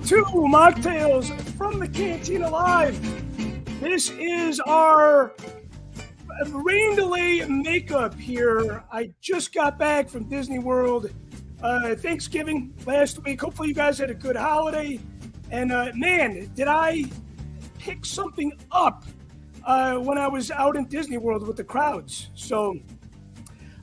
to Mocktails from the Cantina Live. This is our rain delay makeup here. I just got back from Disney World Thanksgiving last week. Hopefully you guys had a good holiday. And man, did I pick something up when I was out in Disney World with the crowds. So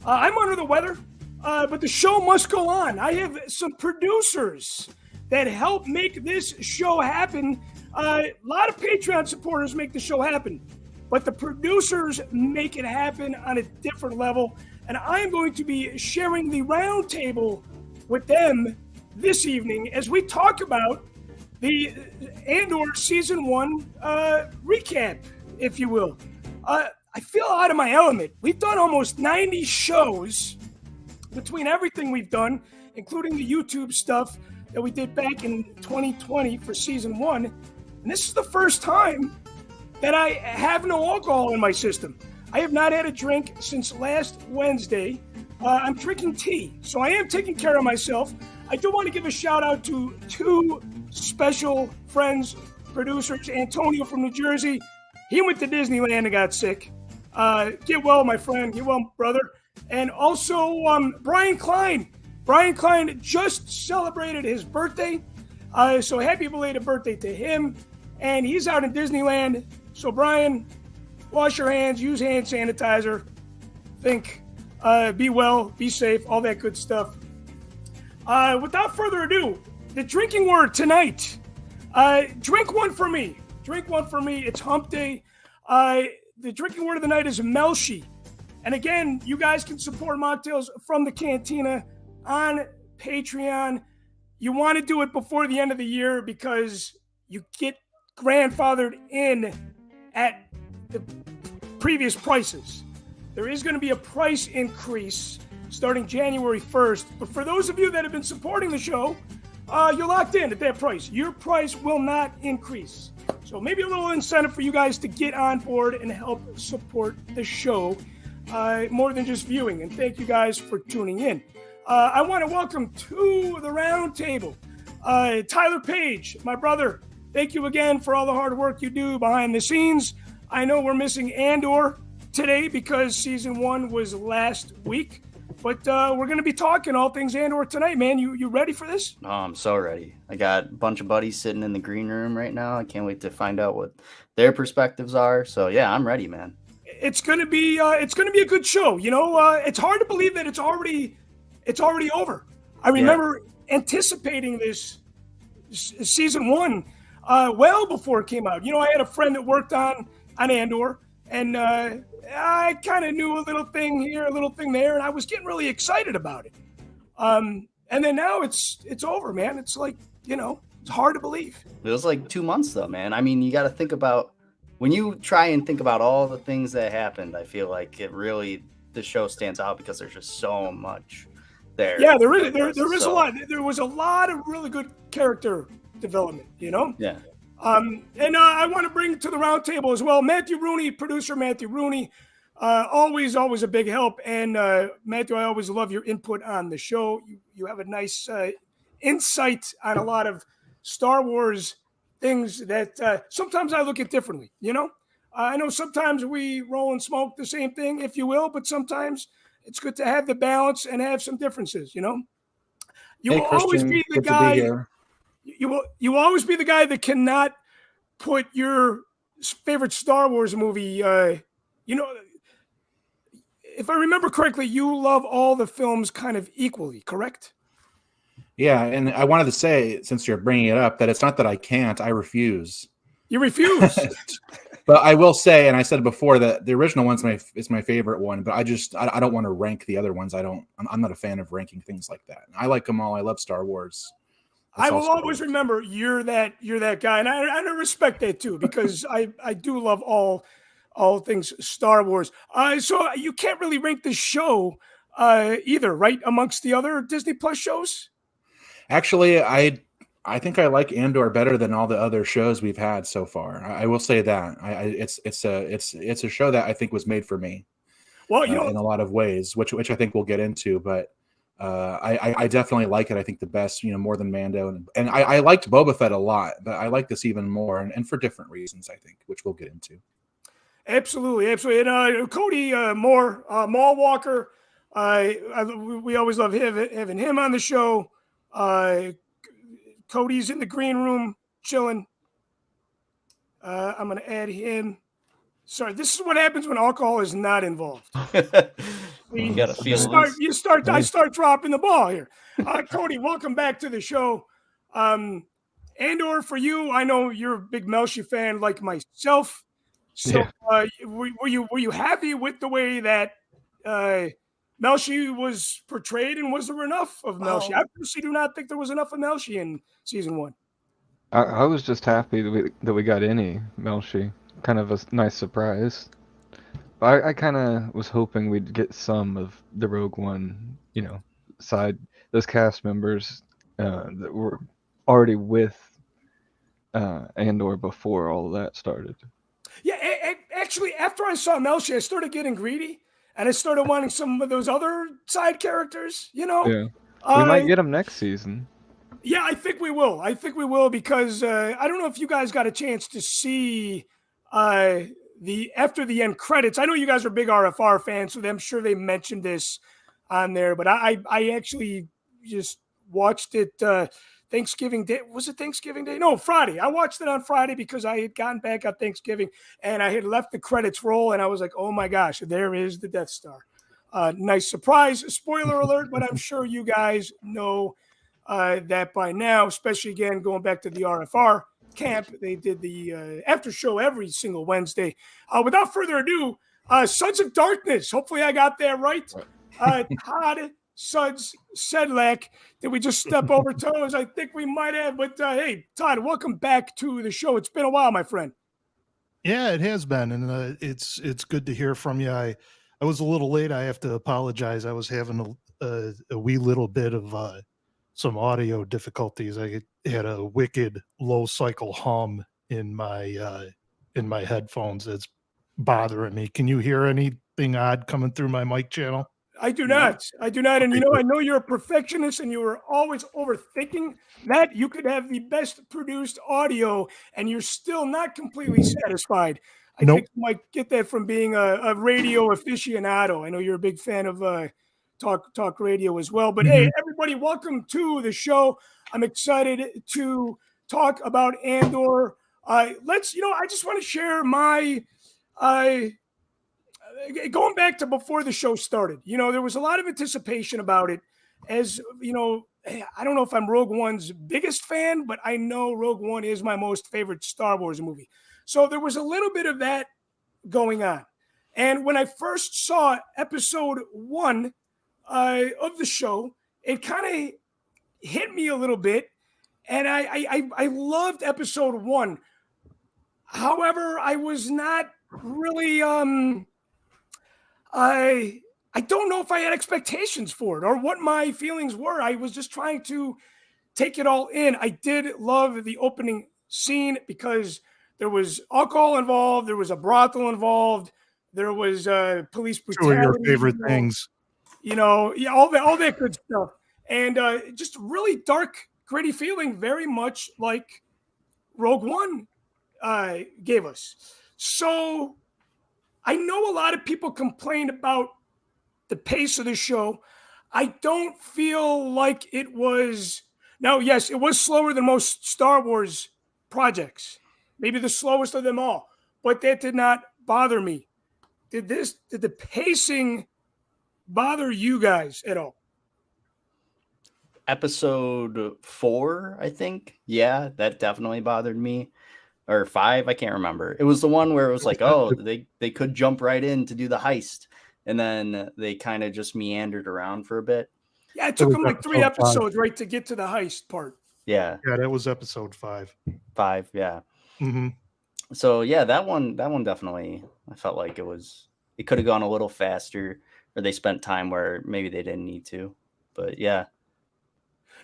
I'm under the weather, but the show must go on. I have some producers that help make this show happen. A lot of Patreon supporters make the show happen, but the producers make it happen on a different level. And I'm going to be sharing the round table with them this evening as we talk about the Andor Season 1 recap, if you will. I feel out of my element. We've done almost 90 shows between everything we've done, including the YouTube stuff that we did back in 2020 for Season 1. And this is the first time that I have no alcohol in my system. I have not had a drink since last Wednesday. I'm drinking tea, so I am taking care of myself. I do want to give a shout out to two special friends, producers. Antonio from New Jersey. He went to Disneyland and got sick. Get well, my friend. Get well, brother. And also Brian Klein. Brian Klein just celebrated his birthday. So happy belated birthday to him. And he's out in Disneyland. So Brian, wash your hands, use hand sanitizer. Be well, be safe, all that good stuff. Without further ado, the drinking word tonight. Drink one for me. Drink one for me. It's hump day. The drinking word of the night is Melshi. And again, you guys can support Mocktails from the Cantina on Patreon. You want to do it before the end of the year because you get grandfathered in at the previous prices. There is going to be a price increase starting January 1st. But for those of you that have been supporting the show, you're locked in at that price. Your price will not increase. So maybe a little incentive for you guys to get on board and help support the show more than just viewing. And thank you guys for tuning in. I want to welcome to the round table Tyler Page, my brother. Thank you again for all the hard work you do behind the scenes. I know we're missing Andor today because Season 1 was last week. But we're going to be talking all things Andor tonight, man. You ready for this? Oh, I'm so ready. I got a bunch of buddies sitting in the green room right now. I can't wait to find out what their perspectives are. So, yeah, I'm ready, man. It's going to be a good show. You know, it's hard to believe that it's already over. I remember anticipating this Season 1 well before it came out. You know, I had a friend that worked on Andor, and I kind of knew a little thing here, a little thing there, and I was getting really excited about it. And then now it's over, man. It's like, you know, it's hard to believe. It was like 2 months, though, man. I mean, you got to think about, when you try and think about all the things that happened, I feel like the show stands out because there's just so much there. Yeah, there is a lot. There was a lot of really good character development, you know? Yeah. And I want to bring to the round table as well Matthew Rooney, producer Matthew Rooney, always a big help. And Matthew, I always love your input on the show. You have a nice insight on a lot of Star Wars things that sometimes I look at differently. You know, I know sometimes we roll and smoke the same thing, if you will, but sometimes it's good to have the balance and have some differences. You know, you will always be the guy. You always be the guy that cannot put your favorite Star Wars movie. You know, if I remember correctly, you love all the films kind of equally, correct? Yeah, and I wanted to say, since you're bringing it up, that it's not that I can't, I refuse. You refuse. But I will say, and I said before, that the original one's my favorite one, but I don't want to rank the other ones. I'm not a fan of ranking things like that. I like them all. I love Star Wars. I will always remember you're that guy, and I respect that too, because I do love all things Star Wars. So you can't really rank the show either, right? Amongst the other Disney Plus shows. Actually, I think I like Andor better than all the other shows we've had so far. I will say that it's a show that I think was made for me. Well, you know, in a lot of ways, which I think we'll get into, but I definitely like it. I think the best, more than Mando, and I liked Boba Fett a lot, but I like this even more, and for different reasons, I think, which we'll get into. Absolutely. And Cody Moore, Mall Walker, we always love having him on the show. Cody's in the green room chilling. I'm going to add him. Sorry, this is what happens when alcohol is not involved. You gotta feel I start dropping the ball here. Cody, welcome back to the show. Andor, for you, I know you're a big Melshi fan like myself. So were you happy with the way that Melshi was portrayed, and was there enough of Melshi? I personally do not think there was enough of Melshi in season 1. I was just happy that we got any Melshi. Kind of a nice surprise. But I kind of was hoping we'd get some of the Rogue One, side, those cast members that were already with Andor before all of that started. Yeah, actually, after I saw Melshi, I started getting greedy, and I started wanting some of those other side characters, Yeah. We might get them next season. Yeah, I think we will because I don't know if you guys got a chance to see the after the end credits. I know you guys are big RFR fans, so I'm sure they mentioned this on there. But I actually just watched it Thanksgiving Day. Was it Thanksgiving Day? No, Friday. I watched it on Friday because I had gotten back on Thanksgiving and I had left the credits roll, and I was like, oh my gosh, there is the Death Star. Nice surprise. Spoiler alert, but I'm sure you guys know that by now, especially again going back to the RFR camp. They did the after show every single Wednesday. Without further ado, Sons of Darkness. Hopefully I got that right. Todd Suds Sedlak. Did we just step over toes? I think we might have. But hey, Todd, welcome back to the show. It's been a while, my friend. Yeah, it has been, and it's good to hear from you. I was a little late. I have to apologize. I was having a wee little bit of some audio difficulties. I had a wicked low cycle hum in my headphones that's bothering me. Can you hear anything odd coming through my mic channel? I do not. And I know you're a perfectionist and you are always overthinking that. You could have the best produced audio and you're still not completely satisfied. I think you might get that from being a radio aficionado. I know you're a big fan of talk radio as well. But hey, everybody, welcome to the show. I'm excited to talk about Andor. I just want to share my going back to before the show started. There was a lot of anticipation about it. As I don't know if I'm Rogue One's biggest fan, but I know Rogue One is my most favorite Star Wars movie. So there was a little bit of that going on. And when I first saw episode 1 of the show, it kind of hit me a little bit. And I loved episode 1. However, I was not really I don't know if I had expectations for it or what my feelings were. I was just trying to take it all in. I did love the opening scene because there was alcohol involved, there was a brothel involved, there was police brutality. Two of your favorite things. All that good stuff. And just really dark, gritty feeling, very much like Rogue One gave us. So I know a lot of people complained about the pace of the show. I don't feel like it was. Now, yes, it was slower than most Star Wars projects, maybe the slowest of them all, but that did not bother me. Did the pacing bother you guys at all? Episode 4, I think. Yeah, that definitely bothered me. Or 5, I can't remember. It was the one where it was like, oh, they could jump right in to do the heist, and then they kind of just meandered around for a bit. Yeah, it took them like 3 episodes, right, to get to the heist part. Yeah, that was episode 5. 5, yeah. Mm-hmm. So yeah, that one definitely, I felt like it could have gone a little faster, or they spent time where maybe they didn't need to. But yeah.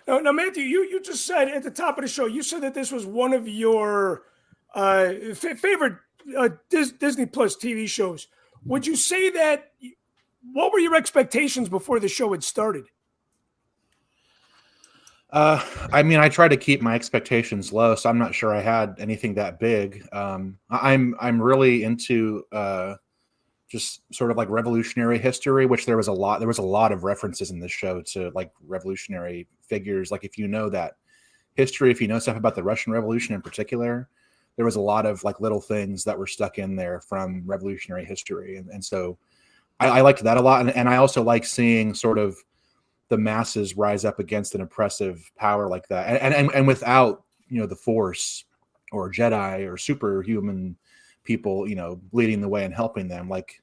Now, Matthew, you just said at the top of the show, you said that this was one of your favorite Disney Plus TV shows. Would you say that? What were your expectations before the show had started? I mean, I try to keep my expectations low, so I'm not sure I had anything that big. I'm really into just sort of like revolutionary history, which there was a lot. There was a lot of references in this show to like revolutionary figures. Like if you know that history, if you know stuff about the Russian Revolution in particular, there was a lot of like little things that were stuck in there from revolutionary history, and so I liked that a lot. And I also like seeing sort of the masses rise up against an oppressive power like that, and without the Force or Jedi or superhuman people leading the way and helping them. Like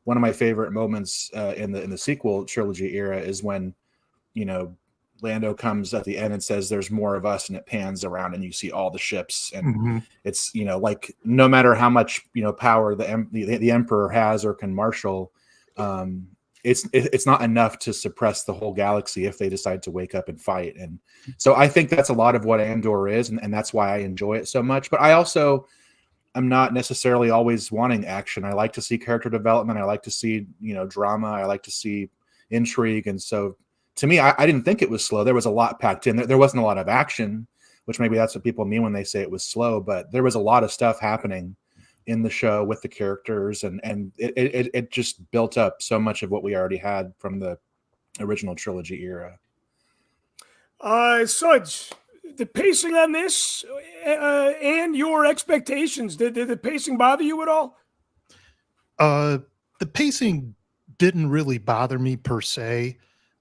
one of my favorite moments in the sequel trilogy era is when Lando comes at the end and says there's more of us, and it pans around and you see all the ships, and it's like no matter how much power the Emperor has or can marshal, it's not enough to suppress the whole galaxy if they decide to wake up and fight. And so I think that's a lot of what Andor is, and that's why I enjoy it so much. But I also am not necessarily always wanting action. I like to see character development. I like to see drama. I like to see intrigue. And so to me, I didn't think it was slow. There was a lot packed in. There wasn't a lot of action, which maybe that's what people mean when they say it was slow. But there was a lot of stuff happening in the show with the characters, and it just built up so much of what we already had from the original trilogy era. Suds, the pacing on this and your expectations, did the pacing bother you at all? The pacing didn't really bother me per se.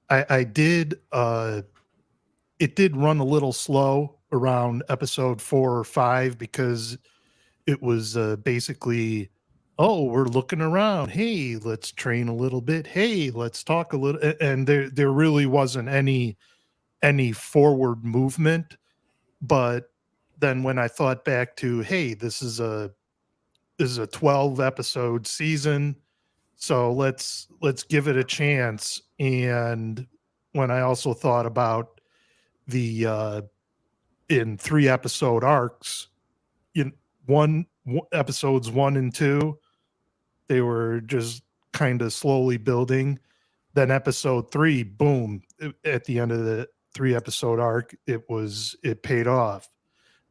I did it did run a little slow around episode 4 or 5 because it was basically, oh, we're looking around. Hey, let's train a little bit. Hey, let's talk a little. And there really wasn't any forward movement. But then when I thought back to, hey, this is a 12 episode season, so let's give it a chance. And when I also thought about the in 3 episode arcs, episodes 1 and 2, they were just kind of slowly building. Then episode 3, boom, at the end of the 3 episode arc, it paid off.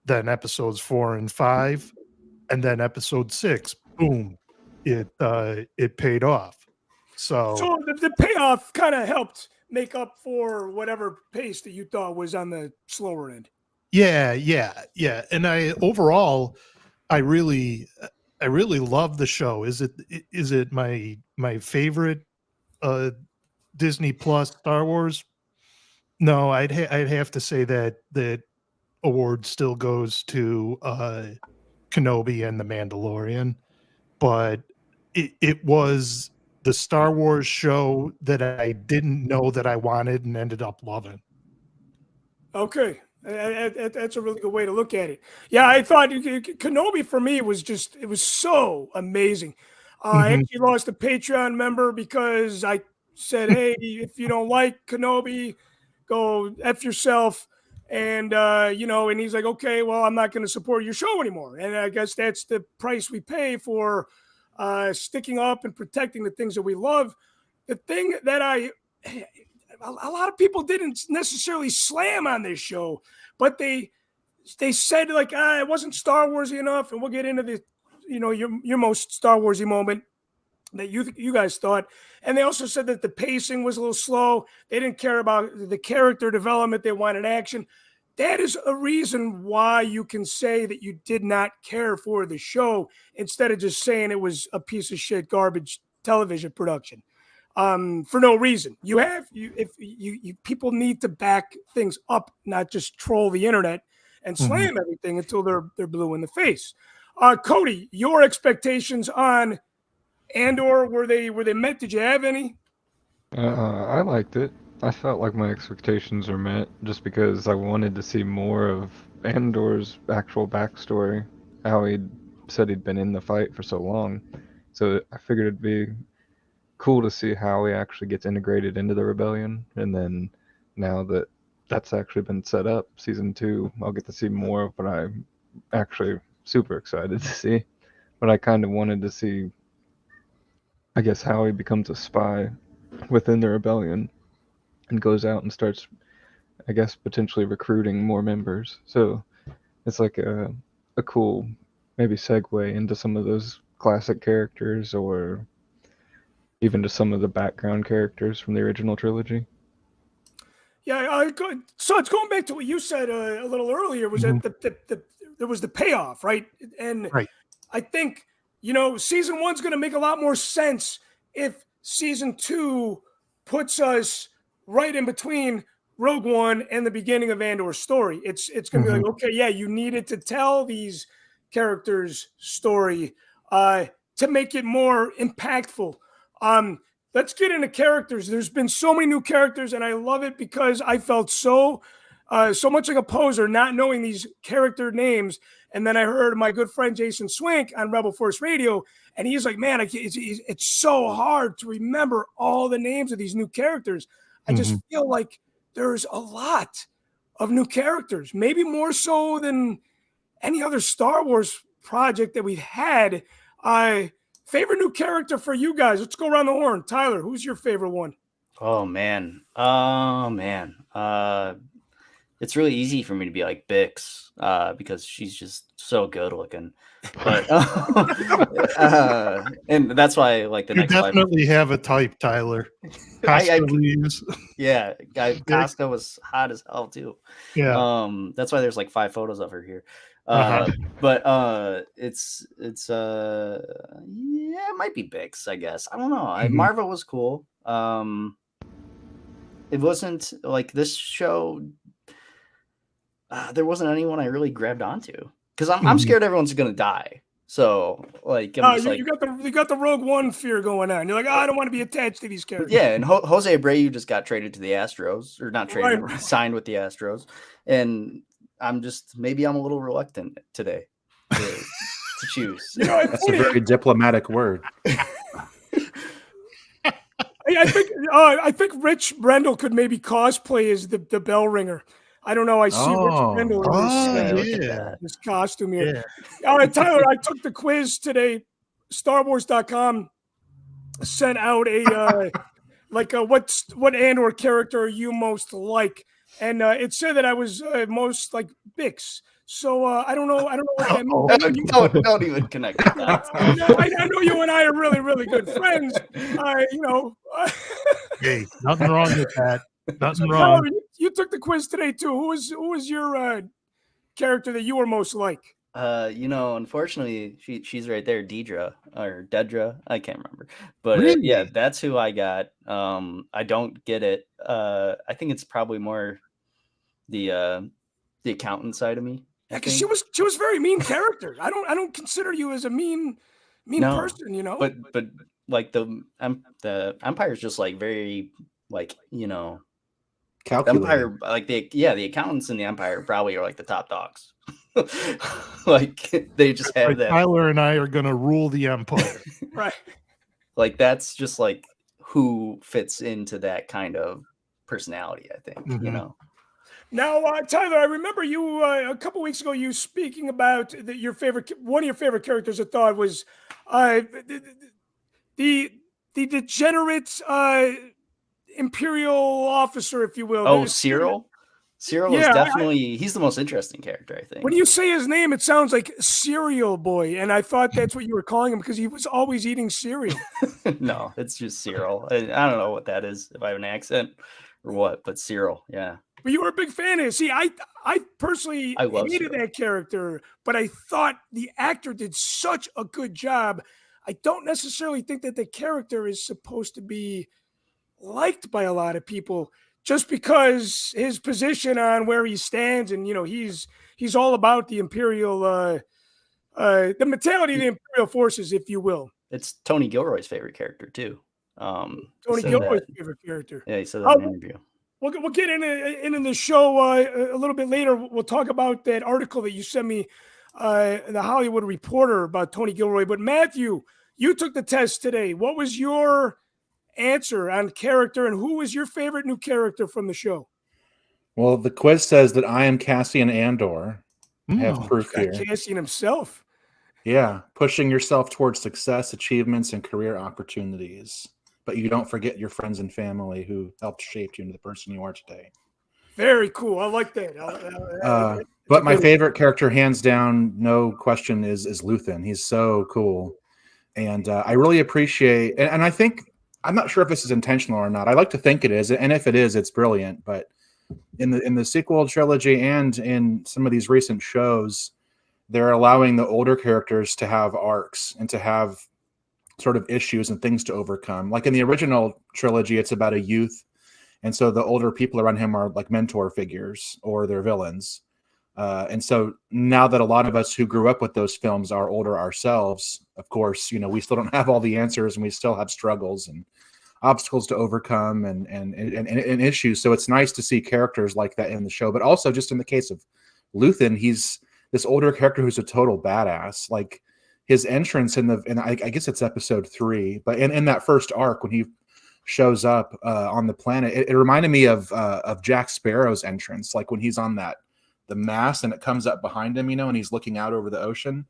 Then episodes 4 and 5, and then episode 6, boom, it paid off. So the payoff kind of helped make up for whatever pace that you thought was on the slower end. Yeah. And I really love the show. Is it my favorite Disney Plus Star Wars? No, I'd have to say that award still goes to Kenobi and The Mandalorian, but it was the Star Wars show that I didn't know that I wanted and ended up loving. Okay. That's a really good way to look at it. Yeah, I thought Kenobi for me was it was so amazing. I actually lost a Patreon member because I said, hey, if you don't like Kenobi, go F yourself. And, and he's like, okay, well, I'm not going to support your show anymore. And I guess that's the price we pay for sticking up and protecting the things that we love. The thing that a lot of people didn't necessarily slam on this show, but they said like, it wasn't Star Warsy enough. And we'll get into the, your most Star Warsy moment that you guys thought. And they also said that the pacing was a little slow. They didn't care about the character development. They wanted action. That is a reason why you can say that you did not care for the show instead of just saying it was a piece of shit garbage television production. For no reason. People need to back things up, not just troll the internet and slam everything until they're blue in the face. Cody, your expectations on Andor, were they met? Did you have any? I liked it. I felt like my expectations were met just because I wanted to see more of Andor's actual backstory, how he said he'd been in the fight for so long. So I figured it'd be cool to see how he actually gets integrated into the rebellion. And then now that that's actually been set up, season 2, I'll get to see more of what I'm actually super excited to see. But I kind of wanted to see, I guess, how he becomes a spy within the rebellion and goes out and starts I guess potentially recruiting more members. So it's like a cool maybe segue into some of those classic characters, or even to some of the background characters from the original trilogy. Yeah, so it's going back to what you said a little earlier. Was Mhm. that there was the payoff, right? And Right. I think season one's going to make a lot more sense if season two puts us right in between Rogue One and the beginning of Andor's story. It's going to be like, okay, yeah, you needed to tell these characters' story to make it more impactful. Let's get into characters. There's been so many new characters, and I love it because I felt so much like a poser not knowing these character names. And then I heard my good friend Jason Swink on Rebel Force Radio, and he's like, man, it's so hard to remember all the names of these new characters. I just feel like there's a lot of new characters, maybe more so than any other Star Wars project that we've had. Favorite new character for you guys? Let's go around the horn. Tyler, who's your favorite one? Oh man. It's really easy for me to be like Bix, because she's just so good looking. But and that's why I like the You next definitely have a type, Tyler. Yeah, Casca was hot as hell too. Yeah. That's why there's like 5 photos of her here. Uh-huh. But it's yeah, it might be Bix, I guess. I don't know. Marva was cool. It wasn't like this show. There wasn't anyone I really grabbed onto because I'm scared everyone's gonna die. So like, I'm just you got the Rogue One fear going on. You're like, I don't want to be attached to these characters. Yeah, and Jose Abreu just got traded to the Astros, or not traded, signed with the Astros, and maybe I'm a little reluctant today to choose. That's a very diplomatic word. I think Rich Brendel could maybe cosplay as the bell ringer. I don't know. I see Rich Brendel in his costume here. Yeah. All right, Tyler, I took the quiz today. StarWars.com sent out a what Andor character you most like, and it said that I was most like Bix. So I don't know what that means. Don't even connect with that. I know you and I are really, really good friends. Hey, nothing wrong with that. Nothing wrong. You took the quiz today too. Who was your character that you were most like? Unfortunately, she's right there, Dedra. I can't remember, but really? Yeah, that's who I got. I don't get it. I think it's probably more the accountant side of me. Yeah, because she was very mean character. I don't consider you as a mean person, But like the Empire's just like very like calculated. Empire, like the accountants in the Empire probably are like the top dogs. Like they just have that. Tyler and I are gonna rule the Empire, right? Like that's just like who fits into that kind of personality. I think Now, Tyler, I remember you a couple weeks ago. You speaking about one of your favorite characters. I thought was the degenerate Imperial officer, if you will. Oh, Cyril. Cyril is definitely he's the most interesting character, I think. When you say his name, it sounds like Cereal Boy, and I thought that's what you were calling him because he was always eating cereal. No, it's just Cyril. I don't know what that is, if I have an accent or what, but Cyril, yeah. But you were a big fan of it. See, I personally hated that character, but I thought the actor did such a good job. I don't necessarily think that the character is supposed to be liked by a lot of people just because his position on where he stands, and he's all about the Imperial, the mentality of the Imperial forces, if you will. It's Tony Gilroy's favorite character too. Tony Gilroy's favorite character. Yeah, he said that in an interview. We'll get into the show a little bit later. We'll talk about that article that you sent me, the Hollywood Reporter, about Tony Gilroy. But Matthew, you took the test today. What was your answer on character, and who was your favorite new character from the show? Well, the quiz says that I am Cassian Andor. I have proof here. Cassian himself. Yeah, pushing yourself towards success, achievements, and career opportunities. But you don't forget your friends and family who helped shape you into the person you are today. Very cool. I like that. It's a But my good one. favorite character, hands down, no question, is Luthen. He's so cool, and I really appreciate. And I think I'm not sure if this is intentional or not. I like to think it is, and if it is, it's brilliant. But in the sequel trilogy and in some of these recent shows, they're allowing the older characters to have arcs and to have sort of issues and things to overcome. Like in the original trilogy, it's about a youth, and so the older people around him are like mentor figures or they're villains. And so now that a lot of us who grew up with those films are older ourselves, of course, we still don't have all the answers, and we still have struggles and obstacles to overcome and issues. So it's nice to see characters like that in the show, but also just in the case of Luthen, he's this older character who's a total badass. Like his entrance I guess it's episode 3, but in that first arc when he shows up on the planet, it reminded me of Jack Sparrow's entrance, like when he's on the mast and it comes up behind him, and he's looking out over the ocean.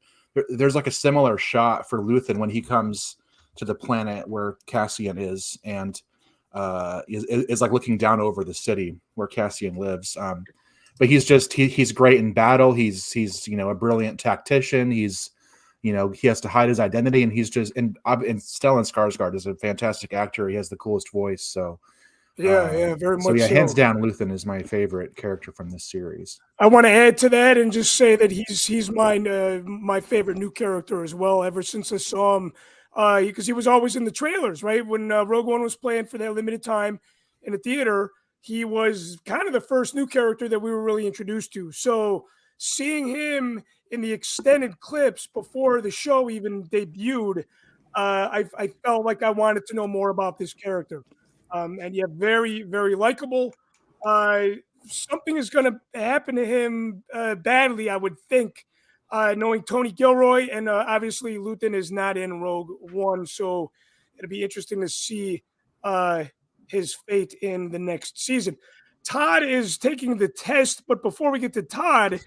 There's like a similar shot for Luthen when he comes to the planet where Cassian is, and is like looking down over the city where Cassian lives. But he's great in battle. He's a brilliant tactician. He has to hide his identity, and he's just and Stellan Skarsgård is a fantastic actor. He has the coolest voice. So Yeah, very much so. Hands down, Luthen is my favorite character from this series. I want to add to that and just say that he's my favorite new character as well. Ever since I saw him, because he was always in the trailers, right? When Rogue One was playing for that limited time in the theater, he was kind of the first new character that we were really introduced to. So seeing him in the extended clips before the show even debuted, I felt like I wanted to know more about this character. And yeah, very, very likable. Something is going to happen to him badly, I would think, knowing Tony Gilroy. And obviously, Luthen is not in Rogue One. So it'll be interesting to see his fate in the next season. Todd is taking the test. But before we get to Todd,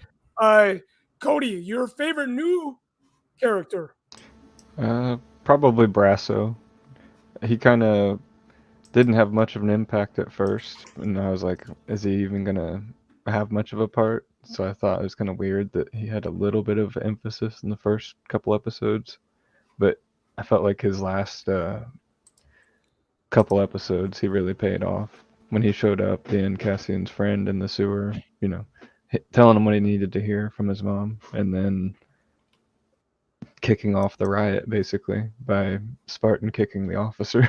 Cody, your favorite new character? Probably Brasso. He kind of didn't have much of an impact at first, and I was like, is he even gonna have much of a part? So I thought it was kind of weird that he had a little bit of emphasis in the first couple episodes, but I felt like his last couple episodes he really paid off when he showed up being Cassian's friend in the sewer, telling him what he needed to hear from his mom, and then kicking off the riot basically by Spartan kicking the officer.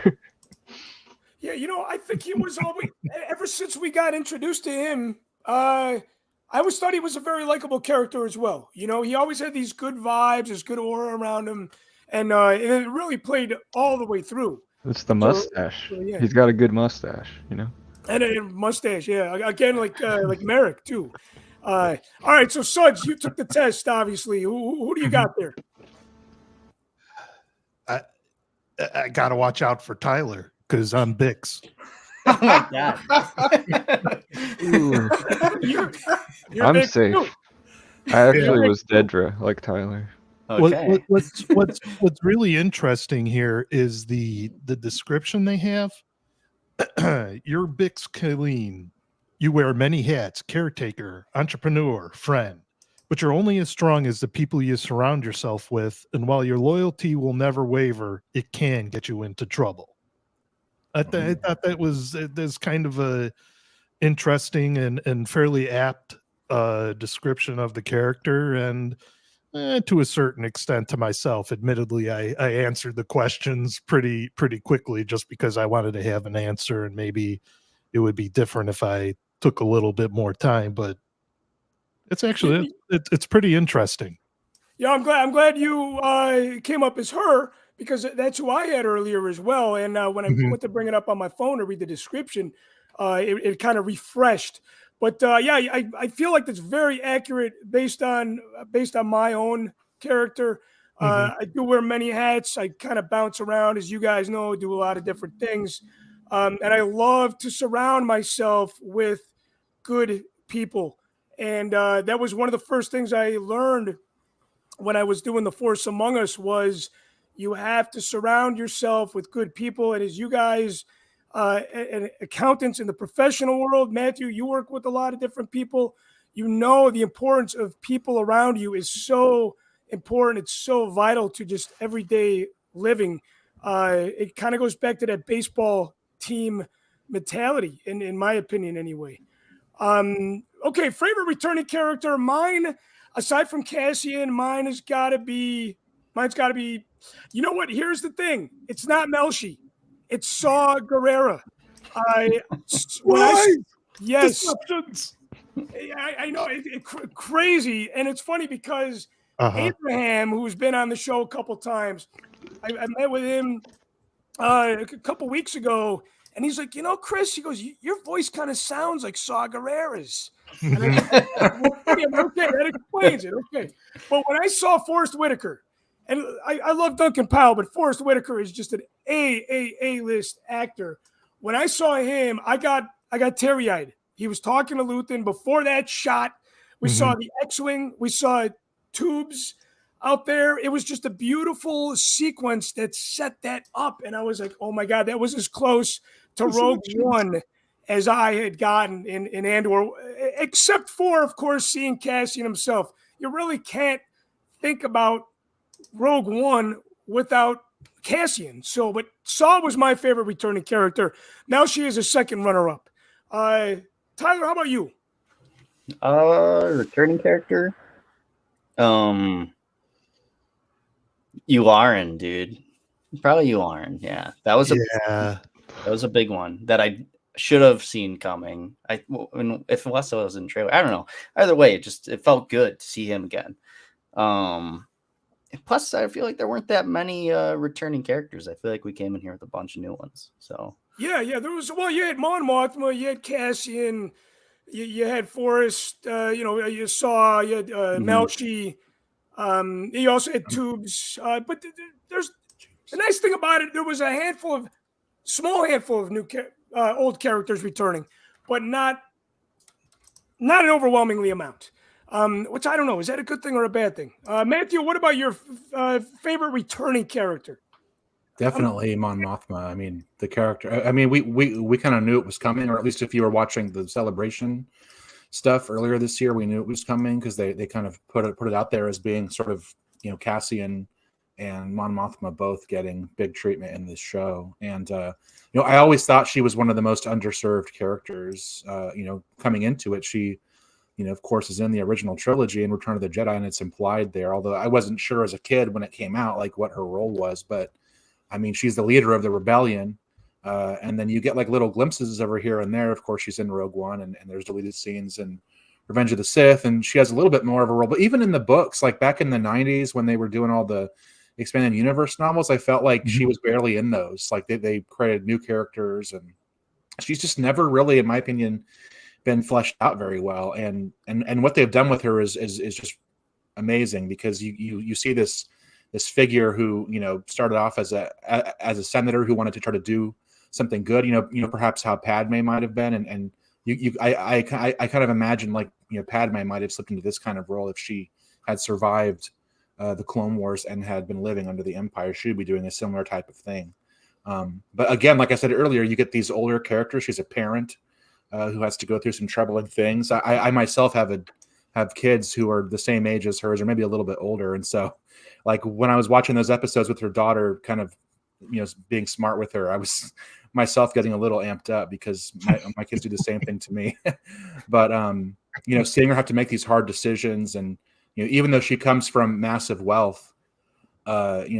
Yeah, I think he was always, ever since we got introduced to him, I always thought he was a very likable character as well. He always had these good vibes, this good aura around him, and it really played all the way through. It's the mustache. Yeah. He's got a good mustache, And a mustache, yeah. Again, like Merrick, too. All right, so Suds, you took the test, obviously. Who do you got there? I got to watch out for Tyler. Because I'm Bix. Oh my god! You're I'm Bix safe. too. I actually was Dedra, like Tyler. Okay. What's really interesting here is the description they have. You're Bix Colleen. You wear many hats: caretaker, entrepreneur, friend. But you're only as strong as the people you surround yourself with. And while your loyalty will never waver, it can get you into trouble. I thought that's kind of a interesting and fairly apt description of the character, and to a certain extent to myself. Admittedly, I answered the questions pretty quickly just because I wanted to have an answer, and maybe it would be different if I took a little bit more time. But it's actually it's pretty interesting. Yeah, I'm glad you came up as her, because that's who I had earlier as well. And when I went to bring it up on my phone to read the description, it kind of refreshed. But yeah, I feel like that's very accurate based on my own character. I do wear many hats. I kind of bounce around, as you guys know, do a lot of different things. And I love to surround myself with good people. And that was one of the first things I learned when I was doing The Force Among Us, was you have to surround yourself with good people. And as you guys and accountants in the professional world. Matthew, you work with a lot of different people. You know the importance of people around you is so important. It's so vital to just everyday living. It kind of goes back to that baseball team mentality, in my opinion, anyway. Okay, favorite returning character. Mine, aside from Cassian, mine's got to be. You know what? Here's the thing. It's not Melshi. It's Saw Gerrera. I when I yes, Deceptions. I know crazy, and it's funny because Abraham, who's been on the show a couple times, I met with him a couple weeks ago, and he's like, Chris, he goes, your voice kind of sounds like Saw Gerrera's. And I go, okay, that explains it. Okay, but when I saw Forrest Whitaker, and I love Duncan Powell, but Forrest Whitaker is just an A-list actor. When I saw him, I got teary-eyed. He was talking to Luthen before that shot. We saw the X-Wing. We saw tubes out there. It was just a beautiful sequence that set that up. And I was like, oh my God, that was as close to Rogue One as I had gotten in Andor, except for, of course, seeing Cassian himself. You really can't think about Rogue One without Cassian. So, but Saw was my favorite returning character. Now she is a second runner-up. Tyler, how about you? Returning character? Yularen, dude. Probably Yularen. Yeah. That was a big one that I should have seen coming. If unless it was in trailer. I don't know. Either way, it felt good to see him again. Plus, I feel like there weren't that many returning characters. I feel like we came in here with a bunch of new ones. So yeah, there was. Well, you had Mon Mothma, you had Cassian, you had Forrest. You saw you had Melshi. You also had Tubes. But there's the nice thing about it. There was a small handful of new old characters returning, but not an overwhelmingly amount. Which I don't know. Is that a good thing or a bad thing? Matthew, what about your favorite returning character? Definitely Mon Mothma. I mean, the character. I mean, we kind of knew it was coming, or at least if you were watching the Celebration stuff earlier this year, we knew it was coming because they kind of put it out there as being sort of Cassian and Mon Mothma both getting big treatment in this show. And I always thought she was one of the most underserved characters. Coming into it, she of course, is in the original trilogy and Return of the Jedi, and it's implied there. Although I wasn't sure as a kid when it came out, like what her role was. But I mean, she's the leader of the rebellion, and then you get like little glimpses of her here and there. Of course, she's in Rogue One, and there's deleted scenes in Revenge of the Sith, and she has a little bit more of a role. But even in the books, like back in the '90s when they were doing all the expanded universe novels, I felt like she was barely in those. Like they created new characters, and she's just never really, in my opinion, been fleshed out very well, and what they've done with her is just amazing, because you see this figure who started off as a senator who wanted to try to do something good, perhaps how Padme might have been, and I kind of imagine like Padme might have slipped into this kind of role if she had survived the Clone Wars and had been living under the Empire. She'd be doing a similar type of thing. But again, like I said earlier, you get these older characters. She's a parent who has to go through some troubling things. I myself have kids who are the same age as hers, or maybe a little bit older. And so, like when I was watching those episodes with her daughter, kind of, being smart with her, I was myself getting a little amped up because my kids do the same thing to me. But seeing her have to make these hard decisions, and even though she comes from massive wealth,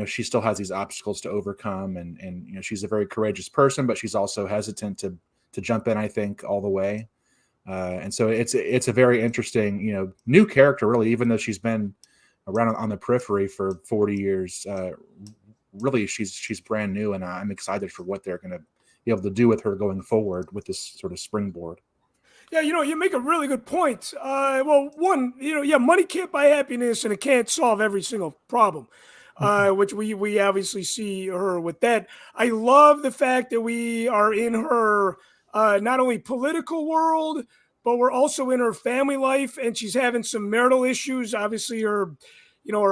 she still has these obstacles to overcome, and she's a very courageous person, but she's also hesitant to jump in, I think, all the way. And so it's a very interesting, new character, really, even though she's been around on the periphery for 40 years. Really, she's brand new, and I'm excited for what they're going to be able to do with her going forward with this sort of springboard. Yeah, you make a really good point. Well, one, money can't buy happiness, and it can't solve every single problem. Which we obviously see her with that. I love the fact that we are in her not only political world, but we're also in her family life, and she's having some marital issues. Obviously, her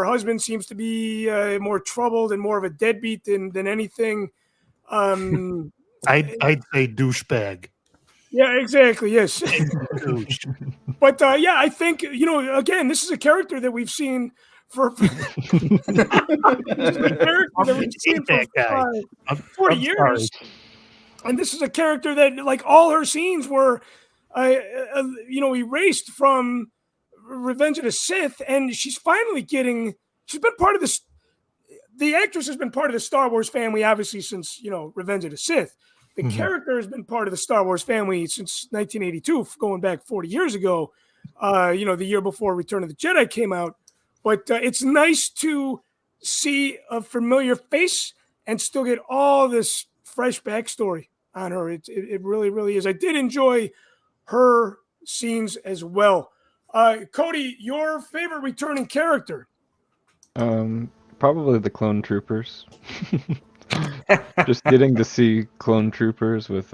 husband seems to be more troubled and more of a deadbeat than anything. I'd say douchebag. Yeah, exactly. Yes. Douche. But yeah, I think, again, this is a character that we've seen for this is a character that we've seen for That guy. 40 I'm years. sorry. And this is a character that, like, all her scenes were, erased from Revenge of the Sith, and she's finally getting. She's been part of this. The actress has been part of the Star Wars family, obviously, since Revenge of the Sith. The character has been part of the Star Wars family since 1982, going back 40 years ago. The year before Return of the Jedi came out. But it's nice to see a familiar face and still get all this fresh backstory on her. It really, really is. I did enjoy her scenes as well. Cody, your favorite returning character? Probably the clone troopers. Just getting to see clone troopers with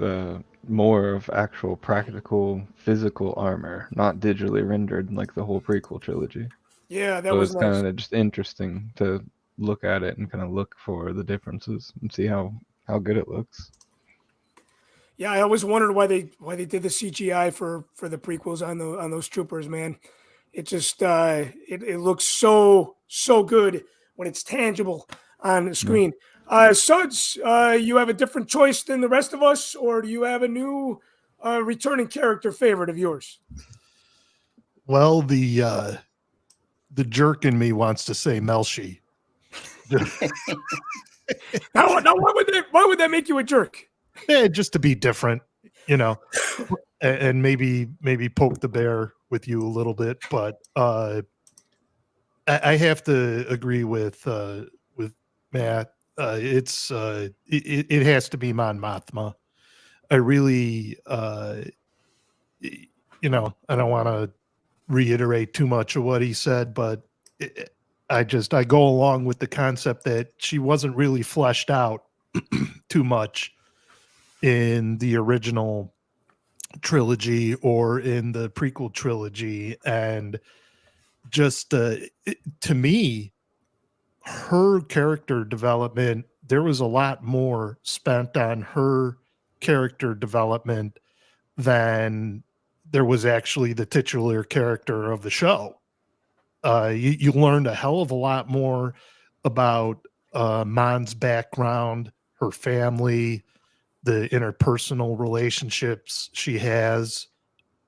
more of actual practical physical armor, not digitally rendered like the whole prequel trilogy. Yeah, that So was it's nice. kind of just interesting to look at it and kind of look for the differences and see how good it looks. Yeah, I always wondered why they did the CGI for the prequels on those troopers, man. It just it looks so good when it's tangible on the screen. Suds, you have a different choice than the rest of us, or do you have a new returning character favorite of yours? Well, the jerk in me wants to say Melshi. Now, why would that make you a jerk? Yeah, just to be different, and maybe poke the bear with you a little bit. But I have to agree with Matt. It has to be Mon Mothma. I really, I don't want to reiterate too much of what he said, but I go along with the concept that she wasn't really fleshed out too much in the original trilogy or in the prequel trilogy, and just to me, her character development, there was a lot more spent on her character development than there was actually the titular character of the show. You learned a hell of a lot more about Mon's background, her family, the interpersonal relationships she has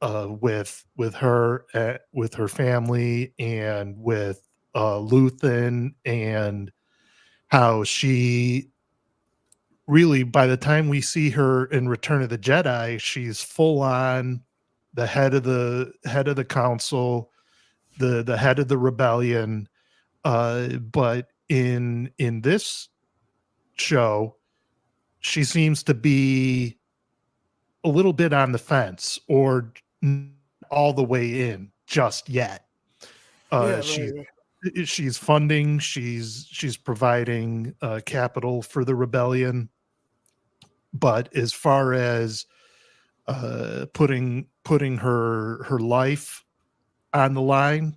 with her family and with Luthen, and how she really, by the time we see her in Return of the Jedi, she's full on the head of the council, the head of the rebellion. But in this show, she seems to be a little bit on the fence, or all the way in just yet. She's funding, she's providing capital for the rebellion, but as far as putting her life on the line,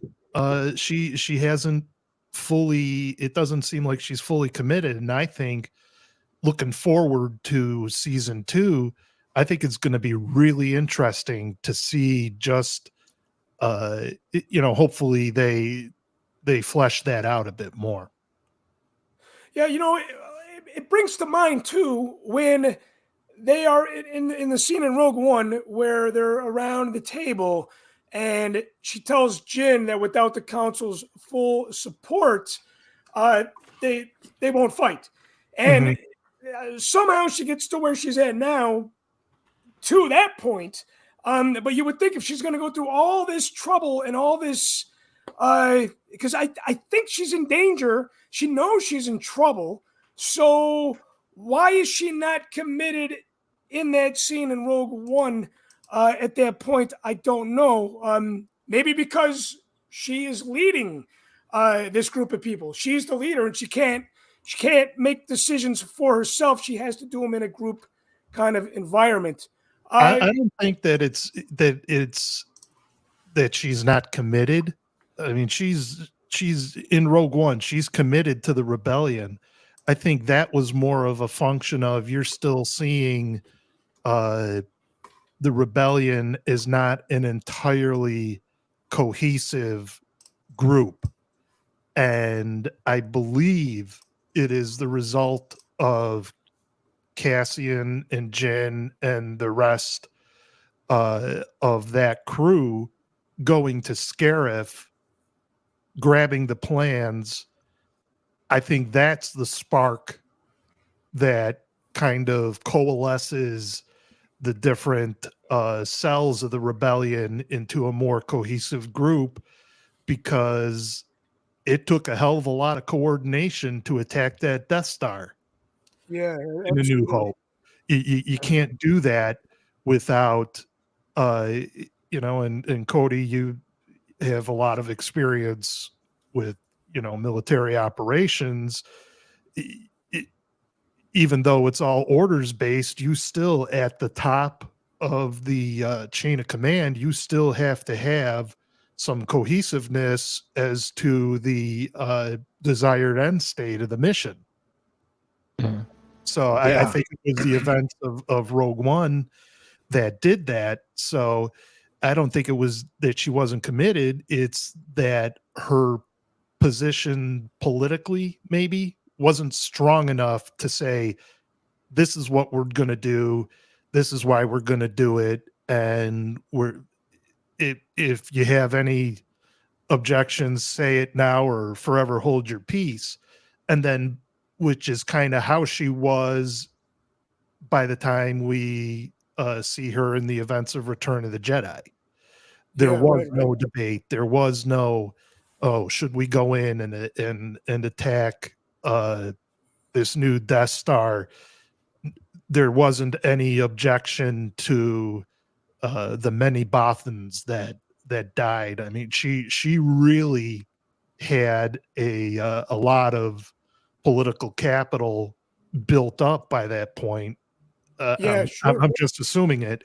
she hasn't fully. It doesn't seem like she's fully committed, and I think looking forward to season 2, I think it's going to be really interesting to see just hopefully they flesh that out a bit more. Yeah, it brings to mind too when they are in the scene in Rogue One where they're around the table and she tells Jin that without the council's full support, they won't fight. And somehow she gets to where she's at now to that point. But you would think if she's going to go through all this trouble and all this, because I think she's in danger. She knows she's in trouble. So why is she not committed in that scene in Rogue One at that point? I don't know. Maybe because she is leading this group of people. She's the leader, and she can't make decisions for herself. She has to do them in a group kind of environment. I don't think that it's that she's not committed. I mean, she's in Rogue One. She's committed to the rebellion. I think that was more of a function of you're still seeing the rebellion is not an entirely cohesive group. And I believe it is the result of Cassian and Jin and the rest of that crew going to Scarif, grabbing the plans. I think that's the spark that kind of coalesces the different cells of the rebellion into a more cohesive group, because it took a hell of a lot of coordination to attack that Death Star Yeah, in A New absolutely. Hope. You can't do that without, and Cody, you have a lot of experience with, military operations. Even though it's all orders based, you still at the top of the chain of command, you still have to have some cohesiveness as to the desired end state of the mission. Yeah. So I Yeah. think it was the events of Rogue One that did that. So I don't think it was that she wasn't committed. It's that her position politically maybe wasn't strong enough to say, this is what we're going to do. This is why we're going to do it. And if you have any objections, say it now or forever hold your peace. And then, which is kind of how she was by the time we see her in the events of Return of the Jedi. There Yeah, was right. no debate. There was no, oh, should we go in and attack this new Death Star? There wasn't any objection to the many Bothans that died. I mean, she really had a lot of political capital built up by that point. Yeah, sure. I'm just assuming it,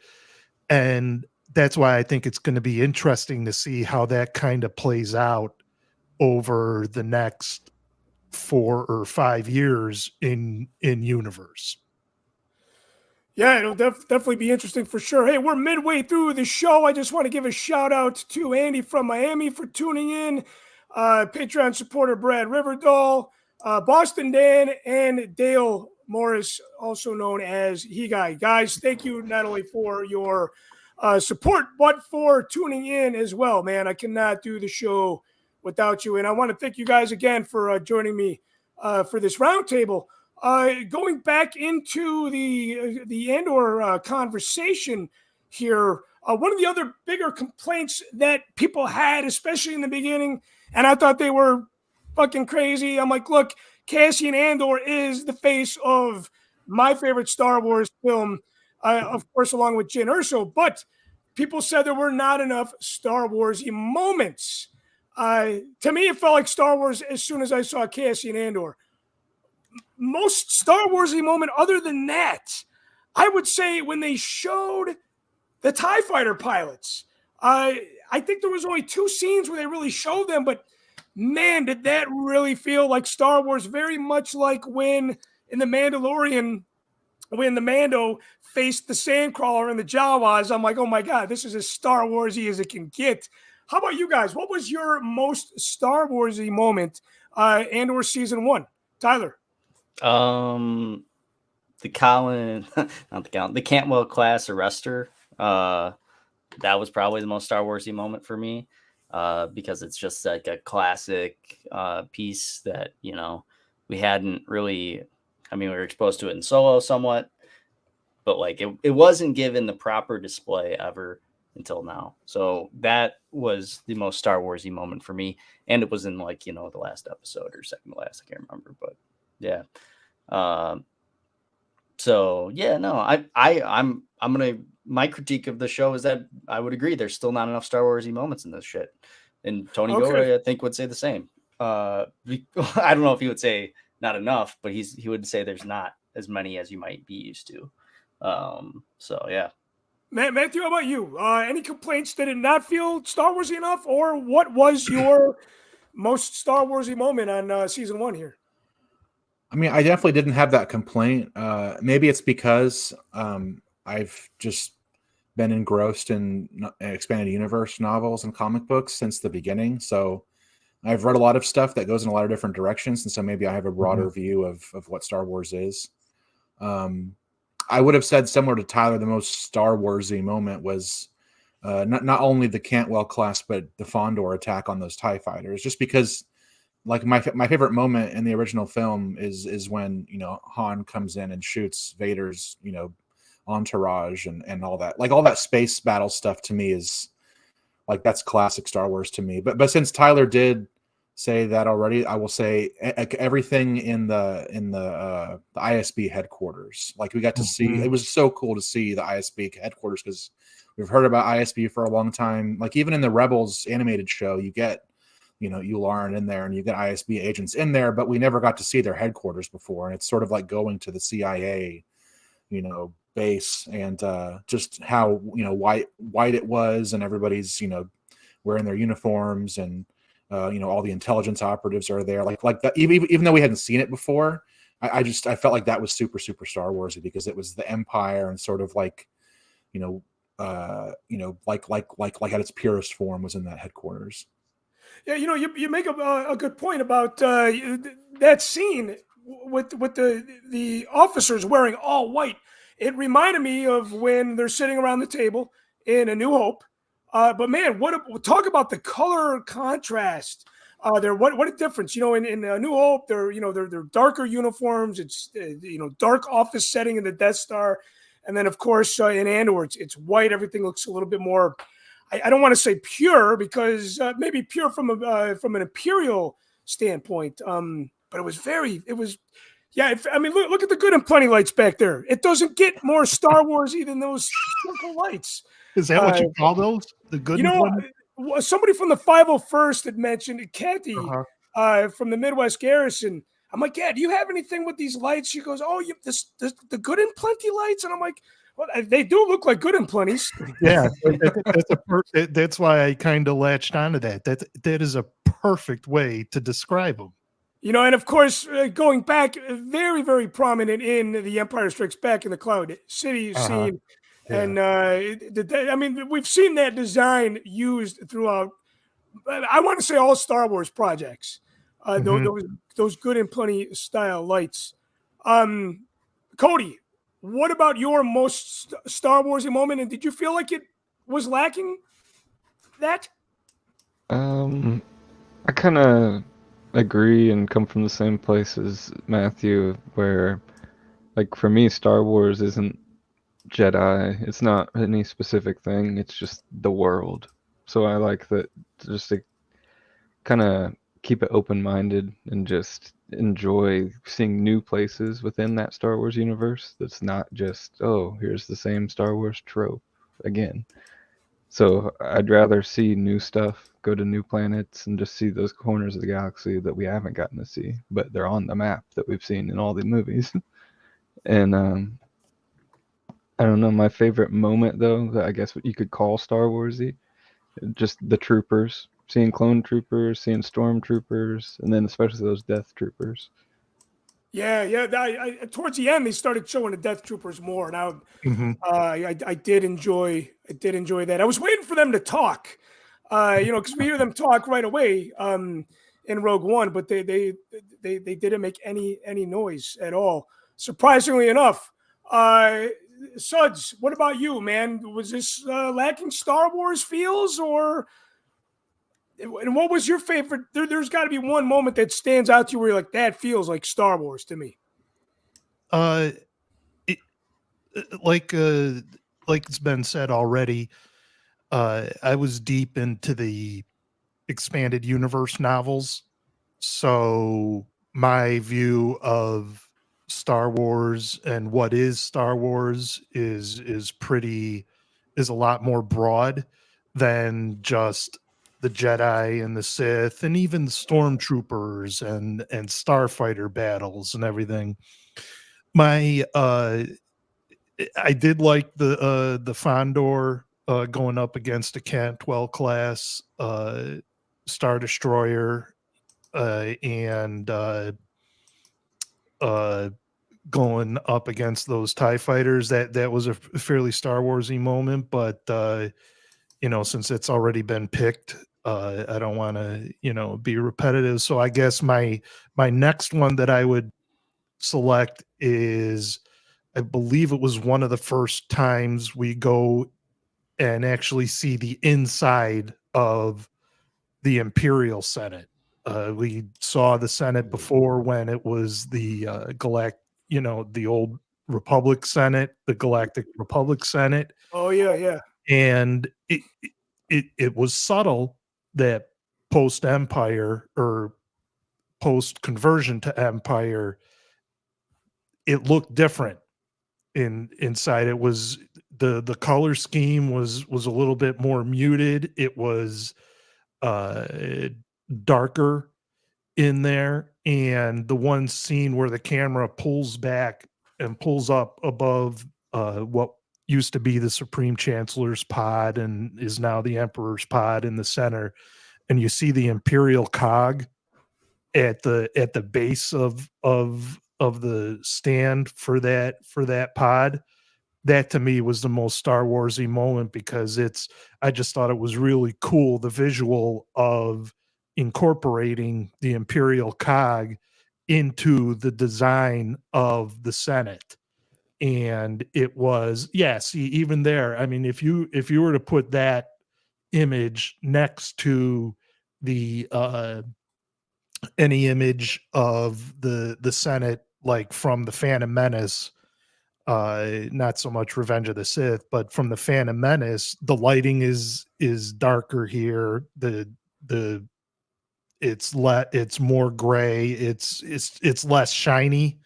and that's why I think it's going to be interesting to see how that kind of plays out over the next 4 or 5 years in universe. Yeah, it'll definitely be interesting for sure. Hey, we're midway through the show. I just want to give a shout out to Andy from Miami for tuning in, Patreon supporter Brad Riverdale, Boston Dan, and Dale Morris, also known as He Guy. Guys, thank you not only for your support, but for tuning in as well, man. I cannot do the show without you. And I want to thank you guys again for joining me for this roundtable. Going back into the Andor conversation here, one of the other bigger complaints that people had, especially in the beginning, and I thought they were fucking crazy. I'm like, look, Cassian Andor is the face of my favorite Star Wars film, of course, along with Jyn Erso. But people said there were not enough Star Wars-y moments. To me, it felt like Star Wars as soon as I saw Cassian Andor. Most Star Wars-y moment other than that, I would say when they showed the TIE fighter pilots. I think there was only 2 scenes where they really showed them, but man, did that really feel like Star Wars, very much like when in The Mandalorian, when the Mando faced the Sandcrawler and the Jawas. I'm like, oh my God, this is as Star Wars-y as it can get. How about you guys? What was your most Star Wars-y moment Andor Season 1? Tyler? The Colin, not the Colin, the Cantwell class arrestor. That was probably the most Star Warsy moment for me, because it's just like a classic piece that we hadn't really. I mean, we were exposed to it in Solo somewhat, but like it wasn't given the proper display ever until now. So that was the most Star Warsy moment for me, and it was in like the last episode or second to last. I can't remember, but yeah. So yeah, no, I'm gonna. My critique of the show is that I would agree there's still not enough Star Warsy moments in this shit, and Tony Gilroy I think would say the same. I don't know if he would say not enough, but he would say there's not as many as you might be used to. So yeah. Matthew, how about you? Any complaints that did not feel Star Warsy enough, or what was your most Star Warsy moment on Season 1 here? I mean, I definitely didn't have that complaint. Maybe it's because I've just been engrossed in expanded universe novels and comic books since the beginning. So I've read a lot of stuff that goes in a lot of different directions, and so maybe I have a broader view of what Star Wars is. I would have said, similar to Tyler, the most Star Warsy moment was not only the Cantwell class, but the Fondor attack on those TIE fighters. Just because, like, my favorite moment in the original film is when, you know, Han comes in and shoots Vader's, you know, entourage and all that. Like, all that space battle stuff to me is like, that's classic Star Wars to me. But since Tyler did say that already, I will say everything in the ISB headquarters. Like, we got to see, it was so cool to see the ISB headquarters, because we've heard about ISB for a long time. Like, even in the Rebels animated show, you get, you know, Yularen in there and you get ISB agents in there, but we never got to see their headquarters before. And it's sort of like going to the CIA, you know, base, and just how, you know, white it was, and everybody's, you know, wearing their uniforms, and you know, all the intelligence operatives are there, like that. Even though we hadn't seen it before, I felt like that was super Star Warsy, because it was the Empire, and sort of like, you know, like at its purest form was in that headquarters. Yeah, you know, you make a good point about that scene with the officers wearing all white. It reminded me of when they're sitting around the table in A New Hope. But man, talk about the color contrast there. What a difference, you know. In A New Hope, they're darker uniforms. It's you know, dark office setting in the Death Star, and then of course in Andor, it's white. Everything looks a little bit more. I don't want to say pure, because maybe pure from an imperial standpoint. But it was. Yeah, I mean, look at the good and plenty lights back there. It doesn't get more Star Warsy than those circle lights. Is that what you call those? The good You and know, plenty? somebody from the 501st had mentioned Kathy Uh-huh. from the Midwest Garrison. I'm like, yeah, do you have anything with these lights? She goes, oh, the good and plenty lights, and I'm like, well, they do look like good and plenties. Yeah, that's why I kind of latched onto that. That is a perfect way to describe them. You know, and of course, going back, very, very prominent in The Empire Strikes Back in the Cloud City scene. Yeah. And I mean, we've seen that design used throughout, I want to say, all Star Wars projects. Those good and plenty style lights. Cody, what about your most Star Warsy moment? And did you feel like it was lacking that? I kind of agree and come from the same place as Matthew, where, like, for me, Star Wars isn't Jedi. It's not any specific thing. It's just the world. So I like that, just to kind of keep it open-minded and just enjoy seeing new places within that Star Wars universe. That's not just, oh, here's the same Star Wars trope again. So I'd rather see new stuff, go to new planets, and just see those corners of the galaxy that we haven't gotten to see, but they're on the map that we've seen in all the movies. And I don't know, my favorite moment, though, that I guess what you could call Star Warsy, just the troopers, seeing clone troopers, seeing stormtroopers, and then especially those death troopers. Yeah. Towards the end, they started showing the Death Troopers more. Now, I did enjoy that. I was waiting for them to talk, you know, because we hear them talk right away in Rogue One, but they didn't make any noise at all. Surprisingly enough, Suds, what about you, man? Was this lacking Star Wars feels, or? And what was your favorite? There's got to be one moment that stands out to you where you're like, that feels like Star Wars to me. Like it's been said already, I was deep into the expanded universe novels, so my view of Star Wars and what is Star Wars is a lot more broad than just the Jedi and the Sith, and even stormtroopers and starfighter battles and everything. My I did like the Fondor going up against a Cantwell class Star Destroyer, and going up against those TIE fighters. That was a fairly Star Warsy moment, but since it's already been picked, I don't want to be repetitive. So I guess my next one that I would select is, I believe it was one of the first times we go and actually see the inside of the Imperial Senate. We saw the Senate before when it was the the old Republic Senate, the Galactic Republic Senate, Oh yeah, yeah. and it was subtle that post Empire or post conversion to Empire, it looked different inside. It was the color scheme was a little bit more muted. It was uh darker in there, and the one scene where the camera pulls back and pulls up above what used to be the Supreme Chancellor's pod and is now the Emperor's pod in the center, and you see the Imperial cog at the base of the stand for that pod. That to me was the most Star Warsy moment, because I just thought it was really cool, the visual of incorporating the Imperial cog into the design of the Senate. And it was, yeah, see, even there, I mean, if you were to put that image next to the any image of the Senate, like from the Phantom Menace, not so much Revenge of the Sith, but from the Phantom Menace, the lighting is darker here. The it's more gray. It's less shiny.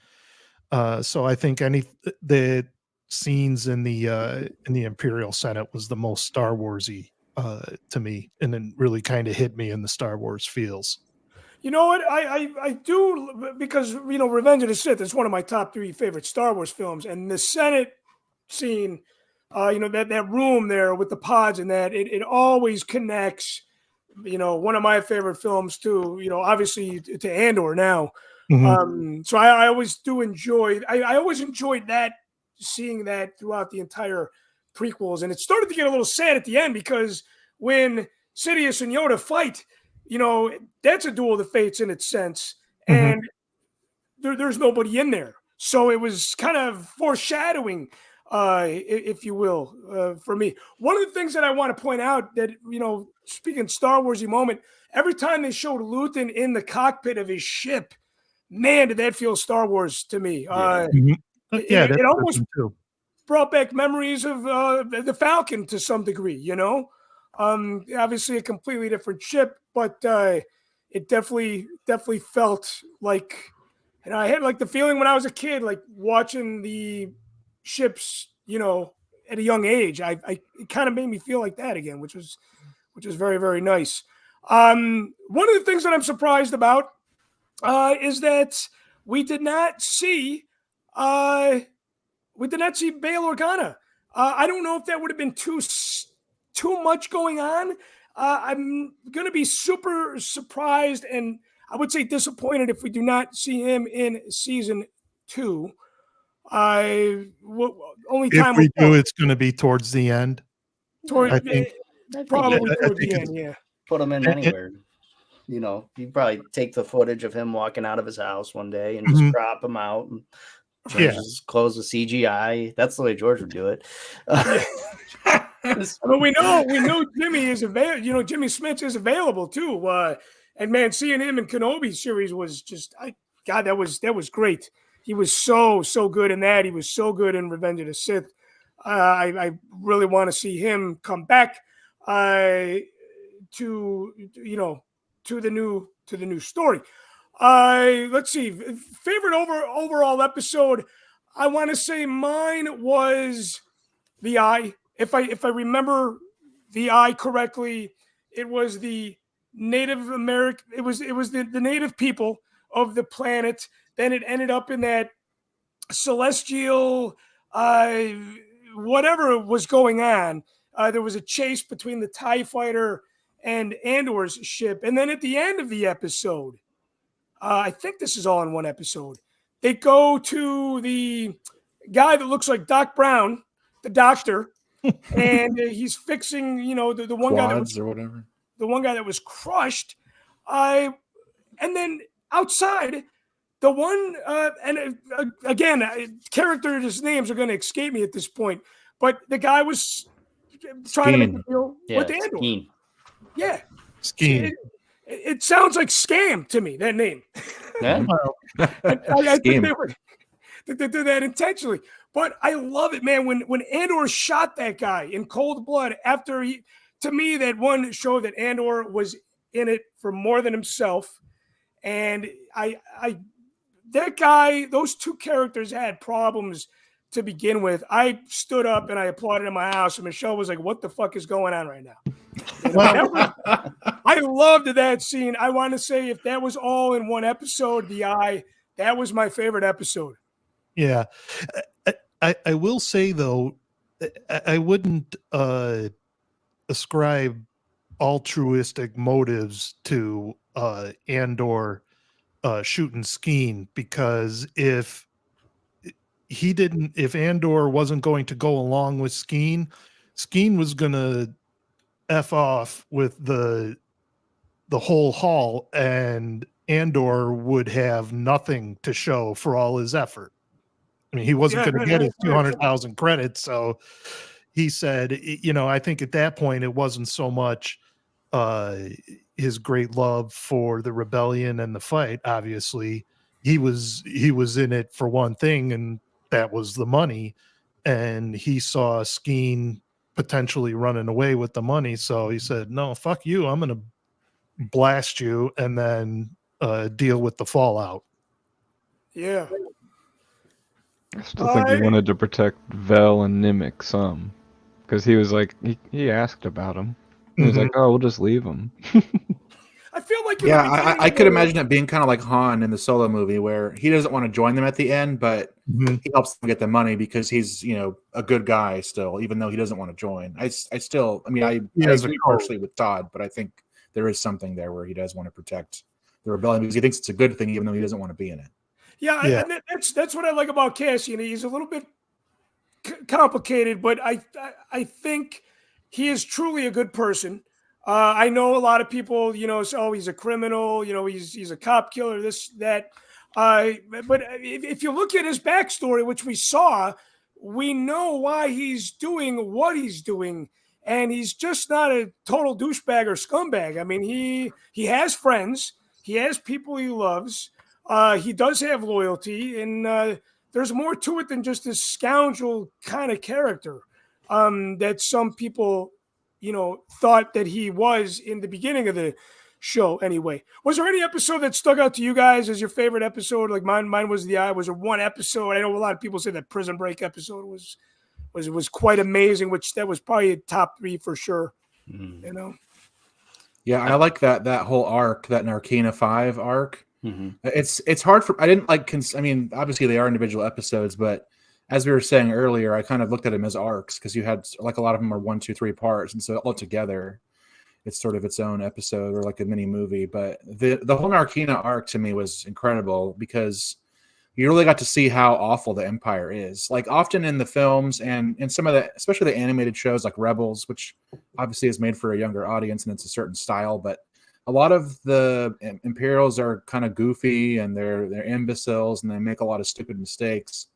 So I think the scenes in the Imperial Senate was the most Star Warsy to me, and then really kind of hit me in the Star Wars feels. You know what? I do, because Revenge of the Sith is one of my top 3 favorite Star Wars films, and the Senate scene, that room there with the pods and that, it always connects. One of my favorite films too. Obviously to Andor now. So I always do enjoy. I always enjoyed that, seeing that throughout the entire prequels, and it started to get a little sad at the end, because when Sidious and Yoda fight, that's a duel of the fates in its sense, and there's nobody in there. So it was kind of foreshadowing, if you will, for me. One of the things that I want to point out, that, speaking Star Warsy moment, every time they showed Luthen in the cockpit of his ship, man, did that feel Star Wars to me. It almost too. brought back memories of the Falcon to some degree, obviously a completely different ship, but it definitely felt like, and I had like the feeling when I was a kid, like watching the ships, at a young age. It kind of made me feel like that again, which was very, very nice. One of the things that I'm surprised about is that we did not see Bail Organa. I don't know if that would have been too much going on. I'm going to be super surprised, and I would say disappointed, if we do not see him in season 2. Only time If we will do, it's going to be towards the end. I think probably I towards think the end. Yeah. Put him in anywhere. You probably take the footage of him walking out of his house one day and just crop him out and just close the CGI. That's the way George would do it. But we know Jimmy is available. Jimmy Smith is available too. And man, seeing him in Kenobi series was just, God, that was great. He was so good in that. He was so good in Revenge of the Sith. I really want to see him come back to the new story. Let's see. Favorite overall episode. I want to say mine was the Eye. If I remember the Eye correctly, it was the Native American. It was the native people of the planet. Then it ended up in that celestial, whatever was going on. There was a chase between the TIE fighter and Andor's ship, and then at the end of the episode, I think this is all in one episode. they go to the guy that looks like Doc Brown, the doctor, and he's fixing, the one guy that was Quads or whatever. the one guy that was crushed. And then outside, the one again, characters' names are going to escape me at this point, but the guy was trying to make a deal with Andor. Skeen. Yeah, Skeen. It sounds like scam to me, that name. Yeah. I think they did that intentionally. But I love it, man. When Andor shot that guy in cold blood after to me, that one showed that Andor was in it for more than himself. And that guy, those two characters had problems to begin with. I stood up and I applauded in my house, and Michelle was like, "What the fuck is going on right now?" I loved that scene. I want to say, if that was all in one episode, that was my favorite episode. Yeah. I will say, though, I wouldn't ascribe altruistic motives to Andor shooting Skeen, because if Andor wasn't going to go along with Skeen was going to F off with the whole haul, and Andor would have nothing to show for all his effort. I mean, he wasn't going to get his 200,000 credits. So he said, I think at that point, it wasn't so much his great love for the rebellion and the fight. Obviously, he was in it for one thing, and that was the money. And he saw Skeen potentially running away with the money. So he said, "No, fuck you. I'm going to blast you and then deal with the fallout." Yeah. I still think he wanted to protect Vel and Nimic some, because he was like, he asked about him. He was like, "Oh, we'll just leave him." I feel like I could imagine it being kind of like Han in the Solo movie, where he doesn't want to join them at the end, but he helps them get the money because he's a good guy still, even though he doesn't want to join. I agree partially with Todd, but I think there is something there where he does want to protect the rebellion because he thinks it's a good thing, even though he doesn't want to be in it. Yeah. And that's what I like about Cassian. He's a little bit complicated, but I think he is truly a good person. I know a lot of people, say, "Oh, he's a criminal, he's a cop killer, this, that." But if you look at his backstory, which we saw, we know why he's doing what he's doing. And he's just not a total douchebag or scumbag. I mean, he has friends. He has people he loves. He does have loyalty. And there's more to it than just this scoundrel kind of character that some people, thought that he was in the beginning of the show anyway. Was there any episode that stuck out to you guys as your favorite episode? Like mine was was there one episode? I know a lot of people say that Prison Break episode was quite amazing, which that was probably a top 3 for sure. Yeah, I like that whole arc, that Narkina 5 arc. It's hard for, I didn't like, obviously they are individual episodes, but as we were saying earlier, I kind of looked at them as arcs because you had, like, a lot of them are 1, 2, 3 parts, and so all together it's sort of its own episode or like a mini movie. But the whole Narkina arc to me was incredible because you really got to see how awful the Empire is. Like, often in the films and in some of the, especially the animated shows like Rebels, which obviously is made for a younger audience and it's a certain style, but a lot of the Imperials are kind of goofy and they're imbeciles and they make a lot of stupid mistakes.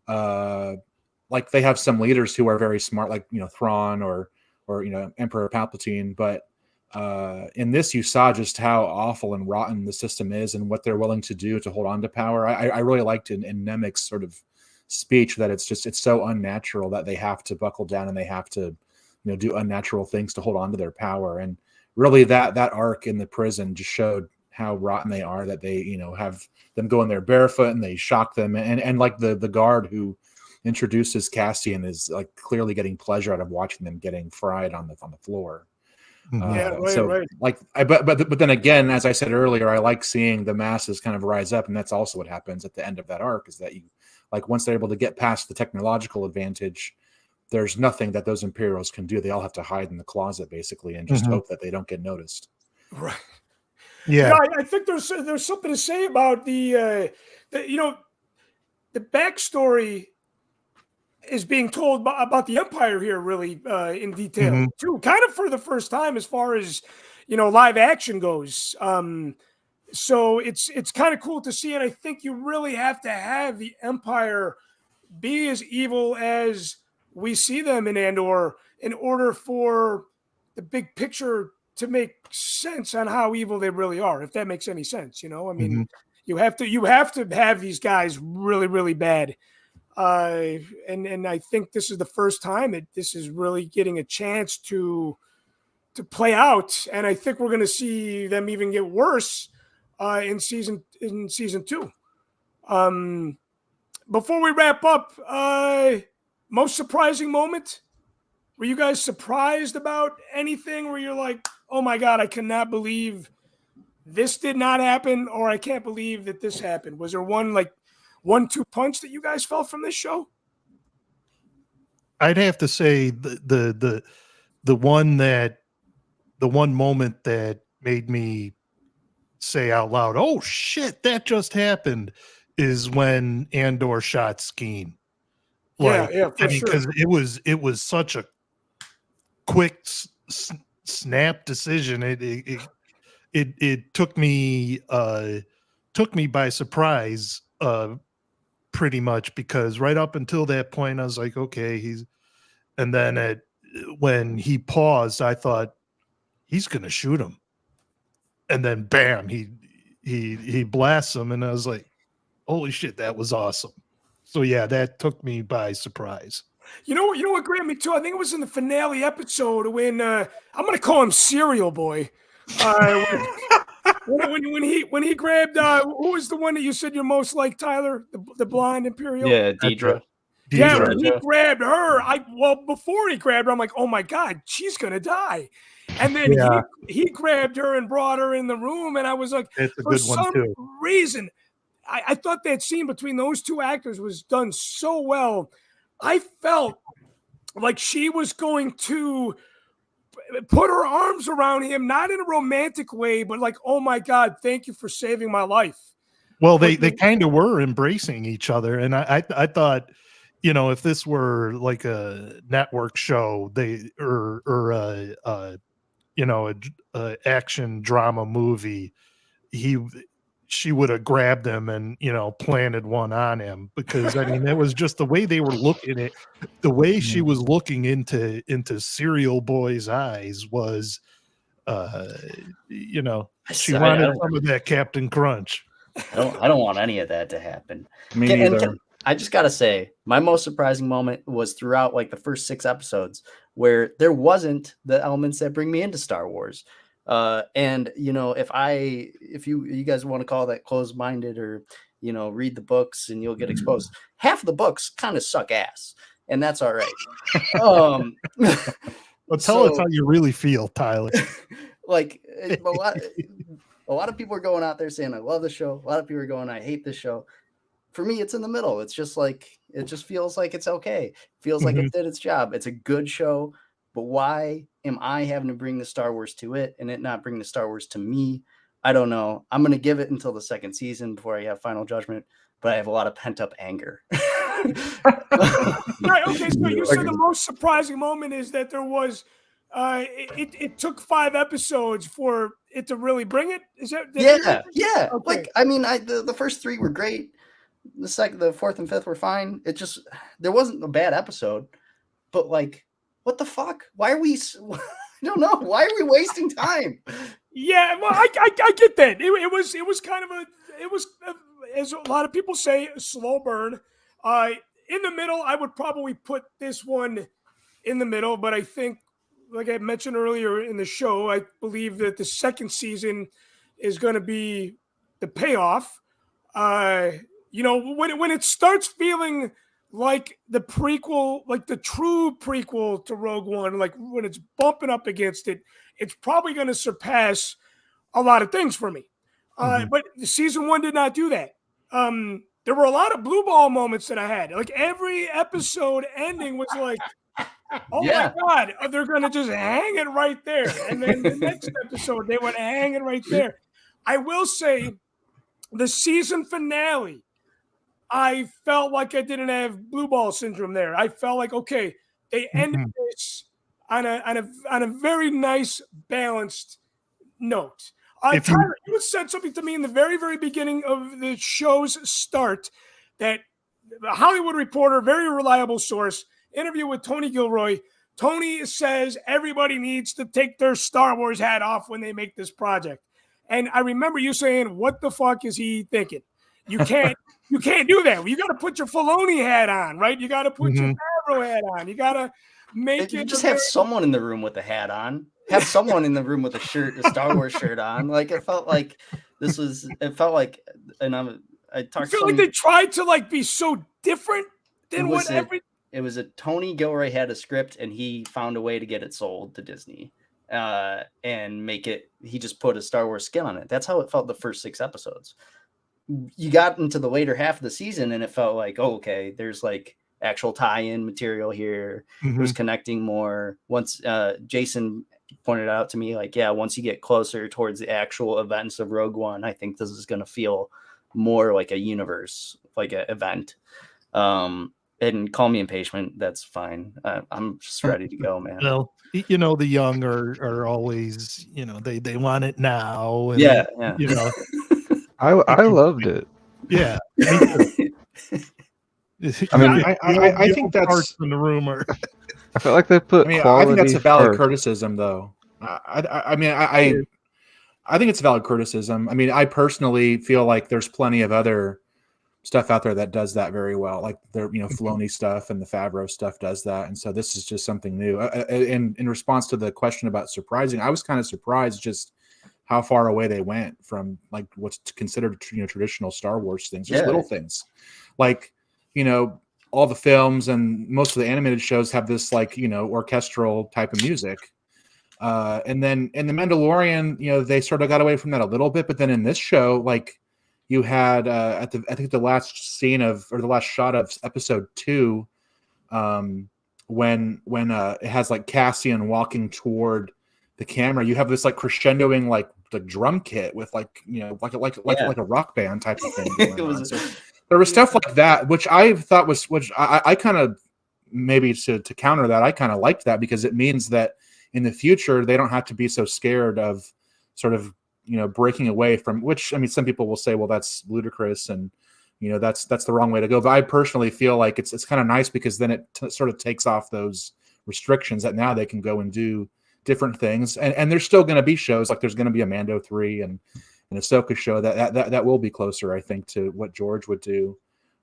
Like, they have some leaders who are very smart, like, Thrawn or Emperor Palpatine, but in this you saw just how awful and rotten the system is and what they're willing to do to hold on to power. I really liked in Nemec's sort of speech that it's so unnatural that they have to buckle down and they have to do unnatural things to hold on to their power. And really that arc in the prison just showed how rotten they are, that they have them go in there barefoot and they shock them, and like the guard who introduces Cassian is like clearly getting pleasure out of watching them getting fried on the floor. Right. Like, but then again, as I said earlier, I like seeing the masses kind of rise up, and that's also what happens at the end of that arc, is that you, like, once they're able to get past the technological advantage, there's nothing that those Imperials can do. They all have to hide in the closet basically and just hope that they don't get noticed. Right. Yeah. I think there's something to say about the the backstory is being told about the Empire here really in detail too, kind of for the first time as far as live action goes. So it's kind of cool to see, and I think you really have to have the Empire be as evil as we see them in Andor in order for the big picture to make sense on how evil they really are, if that makes any sense. I mean, you have to have these guys really, really bad. And I think this is the first time that this is really getting a chance to play out. And I think we're going to see them even get worse in season 2. Before we wrap up, most surprising moment? Were you guys surprised about anything where you're like, oh my God, I cannot believe this did not happen, or I can't believe that this happened? Was there one 1-2 punch that you guys felt from this show? I'd have to say the one moment that made me say out loud, "Oh shit, that just happened," is when Andor shot Skeen. Yeah, for sure. Because it was such a quick snap decision. It took me by surprise, pretty much, because right up until that point I was like, okay, and then when he paused, I thought he's gonna shoot him, and then bam, he blasts him, and I was like, holy shit, that was awesome. So yeah, that took me by surprise. You know what grabbed me too? I think it was in the finale episode when I'm going to call him Cereal Boy. When he grabbed who was the one that you said you're most like, Tyler, the blonde Imperial? Yeah, Deidre. Yeah, when he grabbed her, before he grabbed her, I'm like, oh my God, she's gonna die. And then he grabbed her and brought her in the room, and I was like, That's a for good one some too. reason, I thought that scene between those two actors was done so well. I felt like she was going to put her arms around him, not in a romantic way, but like, oh my God, thank you for saving my life. Well, they kind of were embracing each other, and I thought, if this were like a network show, or a action drama movie, she would have grabbed him and planted one on him, because I mean, that was just the way they were looking at, the way she was looking into Cereal Boy's eyes was, she wanted some of that Captain Crunch. I don't want any of that to happen. Me neither. I just gotta say, my most surprising moment was throughout like the first 6 episodes, where there wasn't the elements that bring me into Star Wars. And if you guys want to call that closed-minded, or read the books and you'll get exposed, half of the books kind of suck ass, and that's all right. Well, tell us how you really feel, Tyler. Like a lot of people are going out there saying I love the show. A lot of people are going I hate this show. For me, it's in the middle. It's just like, it just feels like it's okay. It feels like it did its job. It's a good show, but why am I having to bring the Star Wars to it and it not bring the Star Wars to me? I don't know. I'm going to give it until the 2nd season before I have final judgment, but I have a lot of pent up anger. Right. Okay. So you said the most surprising moment is that there was, it took 5 episodes for it to really bring it. Is that? Yeah. Okay. Like, I mean, the first 3 were great. The 4th and 5th were fine. It just, there wasn't a bad episode, but like, what the fuck? Why are we? I don't know. Why are we wasting time? Yeah, well, I get that. It was kind of as a lot of people say, a slow burn. In the middle, I would probably put this one in the middle, but I think, like I mentioned earlier in the show, I believe that the 2nd season is going to be the payoff. When it starts feeling like the prequel, like the true prequel to Rogue One, like when it's bumping up against it, it's probably going to surpass a lot of things for me. But season 1 did not do that. There were a lot of blue ball moments that I had. Like every episode ending was like, oh my God, they're going to just hang it right there. And then the next episode, they would hang it right there. I will say the season finale, I felt like I didn't have blue ball syndrome there. I felt like, okay, they ended this on a very nice, balanced note. If you- Tyler, you said something to me in the very, very beginning of the show's start that a Hollywood Reporter, very reliable source, interview with Tony Gilroy. Tony says everybody needs to take their Star Wars hat off when they make this project. And I remember you saying, what the fuck is he thinking? You can't do that. You got to put your Filoni hat on, right? You got to put your Favreau hat on. You got to make You it just have someone in the room with a hat on. Have someone in the room with a Star Wars shirt on. Like it felt like, and I talked. I feel like they tried to like be so different than what It was a Tony Gilroy had a script and he found a way to get it sold to Disney, and make it. He just put a Star Wars skin on it. That's how it felt the first 6 episodes. You got into the later half of the season and it felt like, oh, okay, there's like actual tie-in material here. It was connecting more. Once Jason pointed out to me, like, yeah, once you get closer towards the actual events of Rogue One, I think this is going to feel more like a universe, like an event. And call me impatient. That's fine. I'm just ready to go, man. Well, you know, the young are always, you know, they want it now. And, Yeah. You know, I loved it. yeah. I mean, I think that's in the rumor. I felt like they put. I think that's a valid first. criticism, though. I think it's a valid criticism. I mean, I personally feel like there's plenty of other stuff out there that does that very well, like the Filoni stuff and the Favreau stuff does that, and so this is just something new. In response to the question about surprising, I was kind of surprised just how far away they went from like what's considered traditional Star Wars things. There's little things like all the films and most of the animated shows have this like orchestral type of music. And then in The Mandalorian, they sort of got away from that a little bit, but then in this show, like you had I think the last scene or the last shot of episode 2, when it has like Cassian walking toward the camera, you have this like crescendoing like the drum kit with like like a rock band type of thing going on. So there was stuff like that, which I thought which I kind of maybe to counter that, I kind of liked that because it means that in the future, they don't have to be so scared of sort of, breaking away from, which, I mean, some people will say, well, that's ludicrous and, that's the wrong way to go. But I personally feel like it's kind of nice because then it sort of takes off those restrictions that now they can go and do different things. And there's still going to be shows, like there's going to be a Mando 3 and an Ahsoka show that will be closer, I think, to what George would do.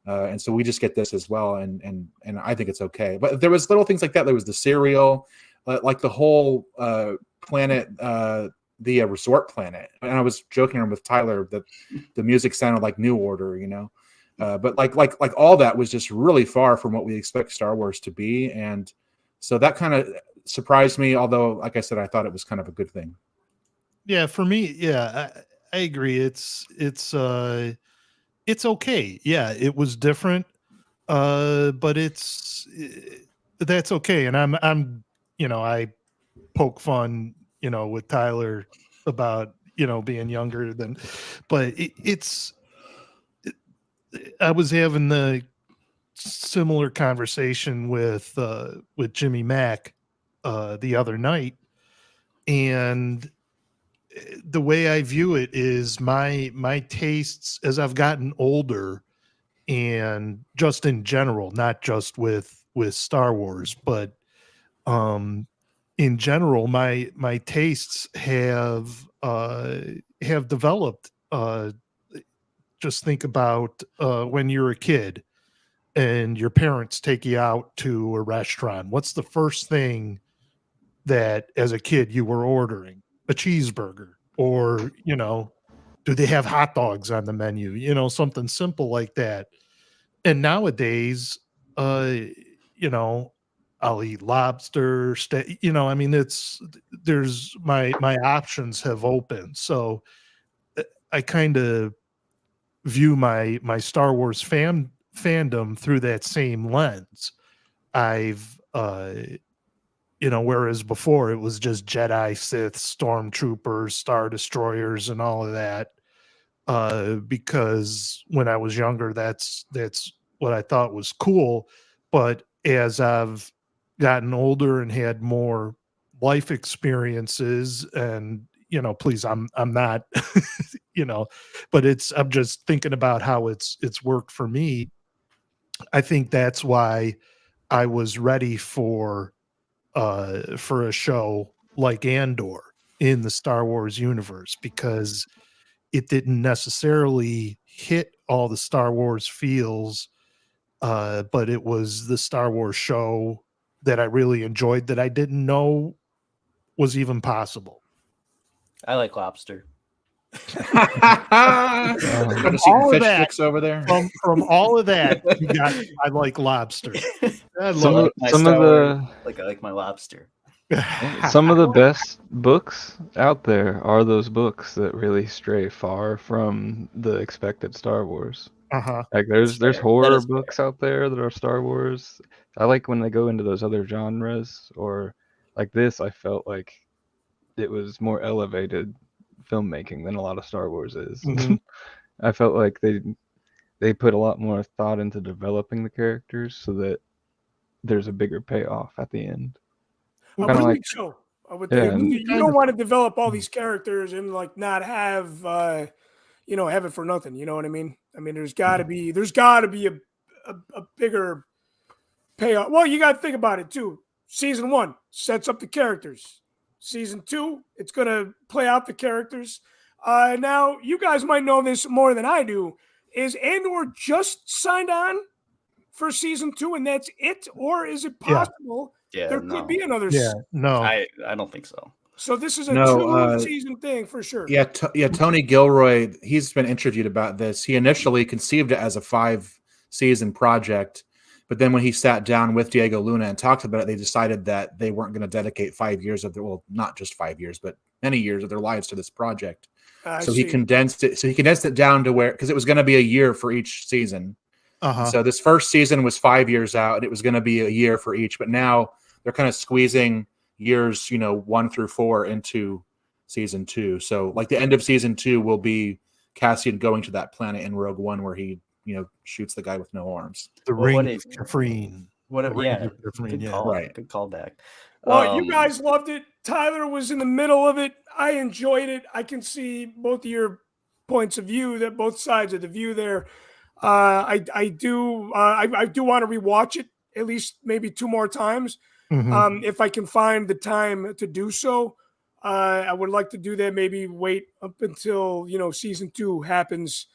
And so we just get this as well. And I think it's okay. But there was little things like that. There was the cereal, like the whole planet, the resort planet. And I was joking with Tyler that the music sounded like New Order, but like all that was just really far from what we expect Star Wars to be. And so that kind of surprised me. Although, like I said, I thought it was kind of a good thing. Yeah, for me, yeah, I agree. It's okay. Yeah, it was different, but that's okay. And I'm I poke fun, with Tyler about, being younger than, but I was having the similar conversation with Jimmy Mack the other night, and the way I view it is my tastes as I've gotten older, and just in general, not just with Star Wars, but in general, my tastes have developed. Just think about when you're a kid and your parents take you out to a restaurant. What's the first thing that as a kid you were ordering? A cheeseburger, or do they have hot dogs on the menu? Something simple like that. And nowadays, I'll eat lobster, steak. I mean, there's my options have opened. So I kind of view my Star Wars fandom through that same lens. I've whereas before it was just Jedi, Sith, stormtroopers, Star Destroyers, and all of that. because when I was younger, that's what I thought was cool. But as I've gotten older and had more life experiences, and please, I'm not, but I'm just thinking about how it's worked for me. I think that's why I was ready for a show like Andor in the Star Wars universe, because it didn't necessarily hit all the Star Wars feels, but it was the Star Wars show that I really enjoyed that I didn't know was even possible. I like lobster. Trying to see all of fish that- sticks over there. From all of that, you got I like lobster. I Some love of, my some Star of Wars, the I like my lobster. some of the best books out there are those books that really stray far from the expected Star Wars. Uh-huh. Like there's fair. That horror is fair. books out there that are Star Wars. I like when they go into those other genres, or like this. I felt like it was more elevated filmmaking than a lot of Star Wars is. Mhm. I felt like they put a lot more thought into developing the characters so that there's a bigger payoff at the end. I Kinda would like- think so. I would Yeah, think and- you don't want to develop all these characters and like not have have it for nothing. You know what I mean? I mean, there's got to be a bigger payoff. Well, you got to think about it too. Season 1 sets up the characters. Season 2, it's gonna play out the characters. Now, you guys might know this more than I do. Is Andor just signed on for season 2 and that's it, or is it Yeah. possible Yeah, there no. could be another? Yeah, no. I don't think so. So this is a No, 2-season thing for sure. Yeah, Tony Gilroy, he's been interviewed about this. He initially conceived it as a 5-season project, but then when he sat down with Diego Luna and talked about it, they decided that they weren't going to dedicate 5 years of their, well, not just 5 years, but many years of their lives to this project. I So see. he condensed it down to where, because it was going to be a year for each season. Uh-huh. So this first season was 5 years out, and it was going to be a year for each. But now they're kind of squeezing years, 1 through 4 into season 2. So like the end of season 2 will be Cassian going to that planet in Rogue One where he, shoots the guy with no arms. The Well, ring what of is- Kafrene. Yeah, Kafrene, good yeah. call. Right. Good callback. Well, you guys loved it. Tyler was in the middle of it. I enjoyed it. I can see both of your points of view, that both sides of the view there. I do want to rewatch it at least maybe 2 more times. Mhm. If I can find the time to do so. I would like to do that, maybe wait up until season 2 happens,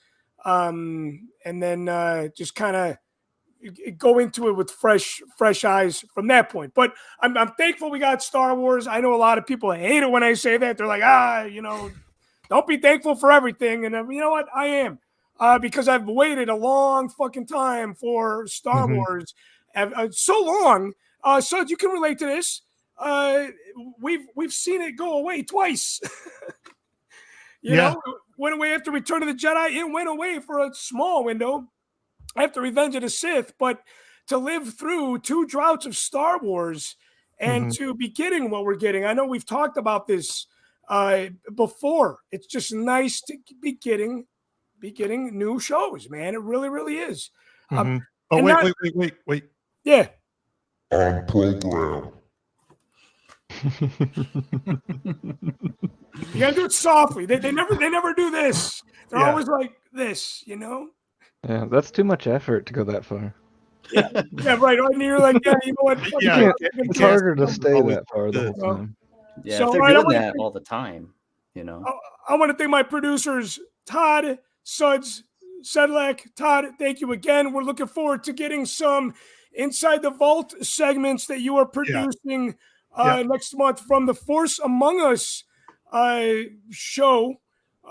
and then just kind of go into it with fresh eyes from that point. But I'm thankful we got Star Wars. I know a lot of people hate it when I say that. They're like, don't be thankful for everything. And you know what? I am, because I've waited a long fucking time for Star Mhm. Wars, so long. So you can relate to this. We've seen it go away twice. You know, went away after Return of the Jedi. It went away for a small window after Revenge of the Sith, but to live through 2 droughts of Star Wars and to be getting what we're getting. I know we've talked about this before. It's just nice to be getting new shows, man. It really, really is. Mhm. Oh, and wait. Yeah. On program. You gotta do it softly. They never do this. They're Yeah. always like this, Yeah, that's too much effort to go that far. Yeah, right. And you're like, yeah, you know what? fuck Yeah, it. It's harder to stay always that far the whole Well, time. Yeah, So, if they're all right, I doing wanna that thank- all the time, I want to thank my producers, Todd, Suds, Sedlak. Todd, thank you again. We're looking forward to getting some Inside the Vault segments that you are producing next month from the Force Among Us show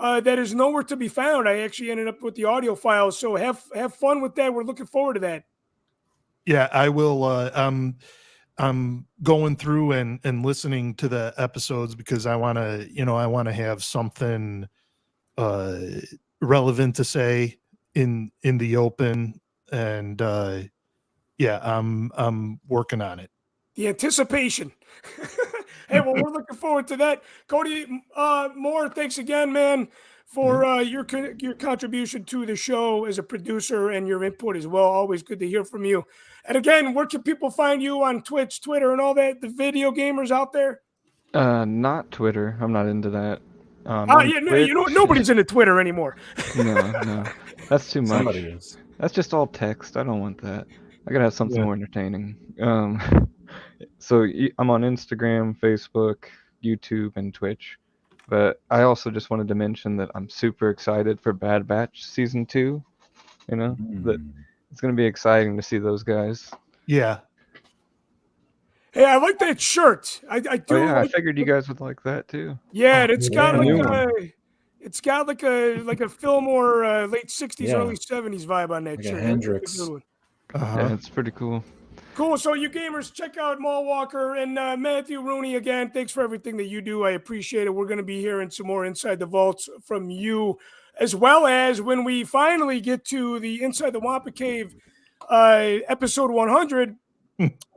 that is nowhere to be found. I actually ended up with the audio files, so have fun with that. We're looking forward to that. Yeah, I will. I'm going through and listening to the episodes because I want to have something relevant to say in the open, and I'm working on it. The anticipation. Hey, well, we're looking forward to that. Cody Moore, thanks again, man, for your contribution to the show as a producer and your input as well. Always good to hear from you. And again, where can people find you on Twitch, Twitter, and all that? The video gamers out there? Not Twitter. I'm not into that. On Yeah, no, Twitch, nobody's into Twitter anymore. no, that's too much. Somebody is. That's just all text. I don't want that. I gotta have something more entertaining. So I'm on Instagram, Facebook, YouTube, and Twitch. But I also just wanted to mention that I'm super excited for Bad Batch Season 2. You know, that it's going to be exciting to see those guys. Yeah. Hey, I like that shirt. I do. Oh, yeah, I figured you guys would like that too. Yeah, it's got A like new it's got like a Fillmore late 60s, Yeah. early 70s vibe on that Like a shirt. Hendrix. That's a good one. Yeah, it's pretty cool. Cool. So you gamers, check out Maul Walker and Matthew Rooney again. Thanks for everything that you do. I appreciate it. We're going to be hearing some more Inside the Vaults from you, as well as when we finally get to the Inside the Wampa Cave episode 100,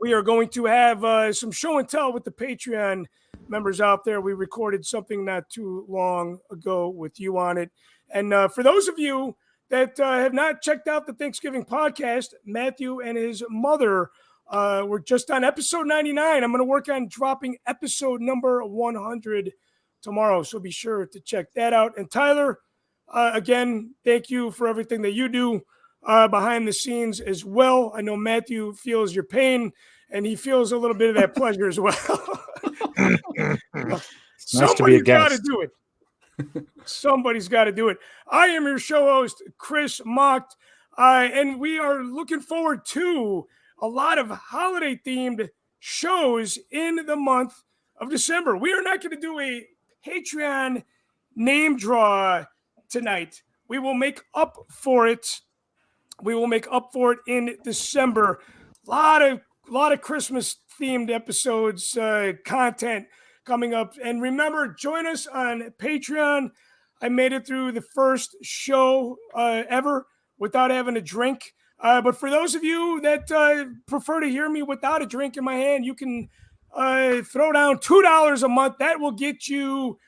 we are going to have some show and tell with the Patreon members out there. We recorded something not too long ago with you on it. And for those of you that have not checked out the Thanksgiving podcast, Matthew and his mother we're just on episode 99. I'm going to work on dropping episode number 100 tomorrow. So be sure to check that out. And Tyler, again, thank you for everything that you do behind the scenes as well. I know Matthew feels your pain and he feels a little bit of that pleasure as well. Somebody's got to do it. Somebody's got to do it. I am your show host, Chris Mocht, and we are looking forward to a lot of holiday-themed shows in the month of December. We are not going to do a Patreon name draw tonight. We will make up for it. We will make up for it in December. A lot of Christmas-themed episodes, content coming up. And remember, join us on Patreon. I made it through the first show ever without having a drink. But for those of you that prefer to hear me without a drink in my hand, you can throw down $2 a month. That will get you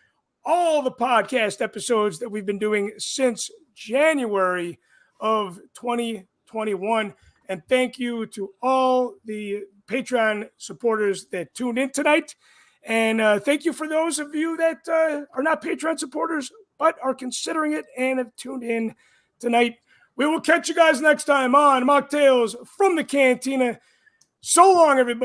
all the podcast episodes that we've been doing since January of 2021. And thank you to all the Patreon supporters that tuned in tonight. And thank you for those of you that are not Patreon supporters, but are considering it and have tuned in tonight. We will catch you guys next time on Machtails from the Cantina. So long, everybody.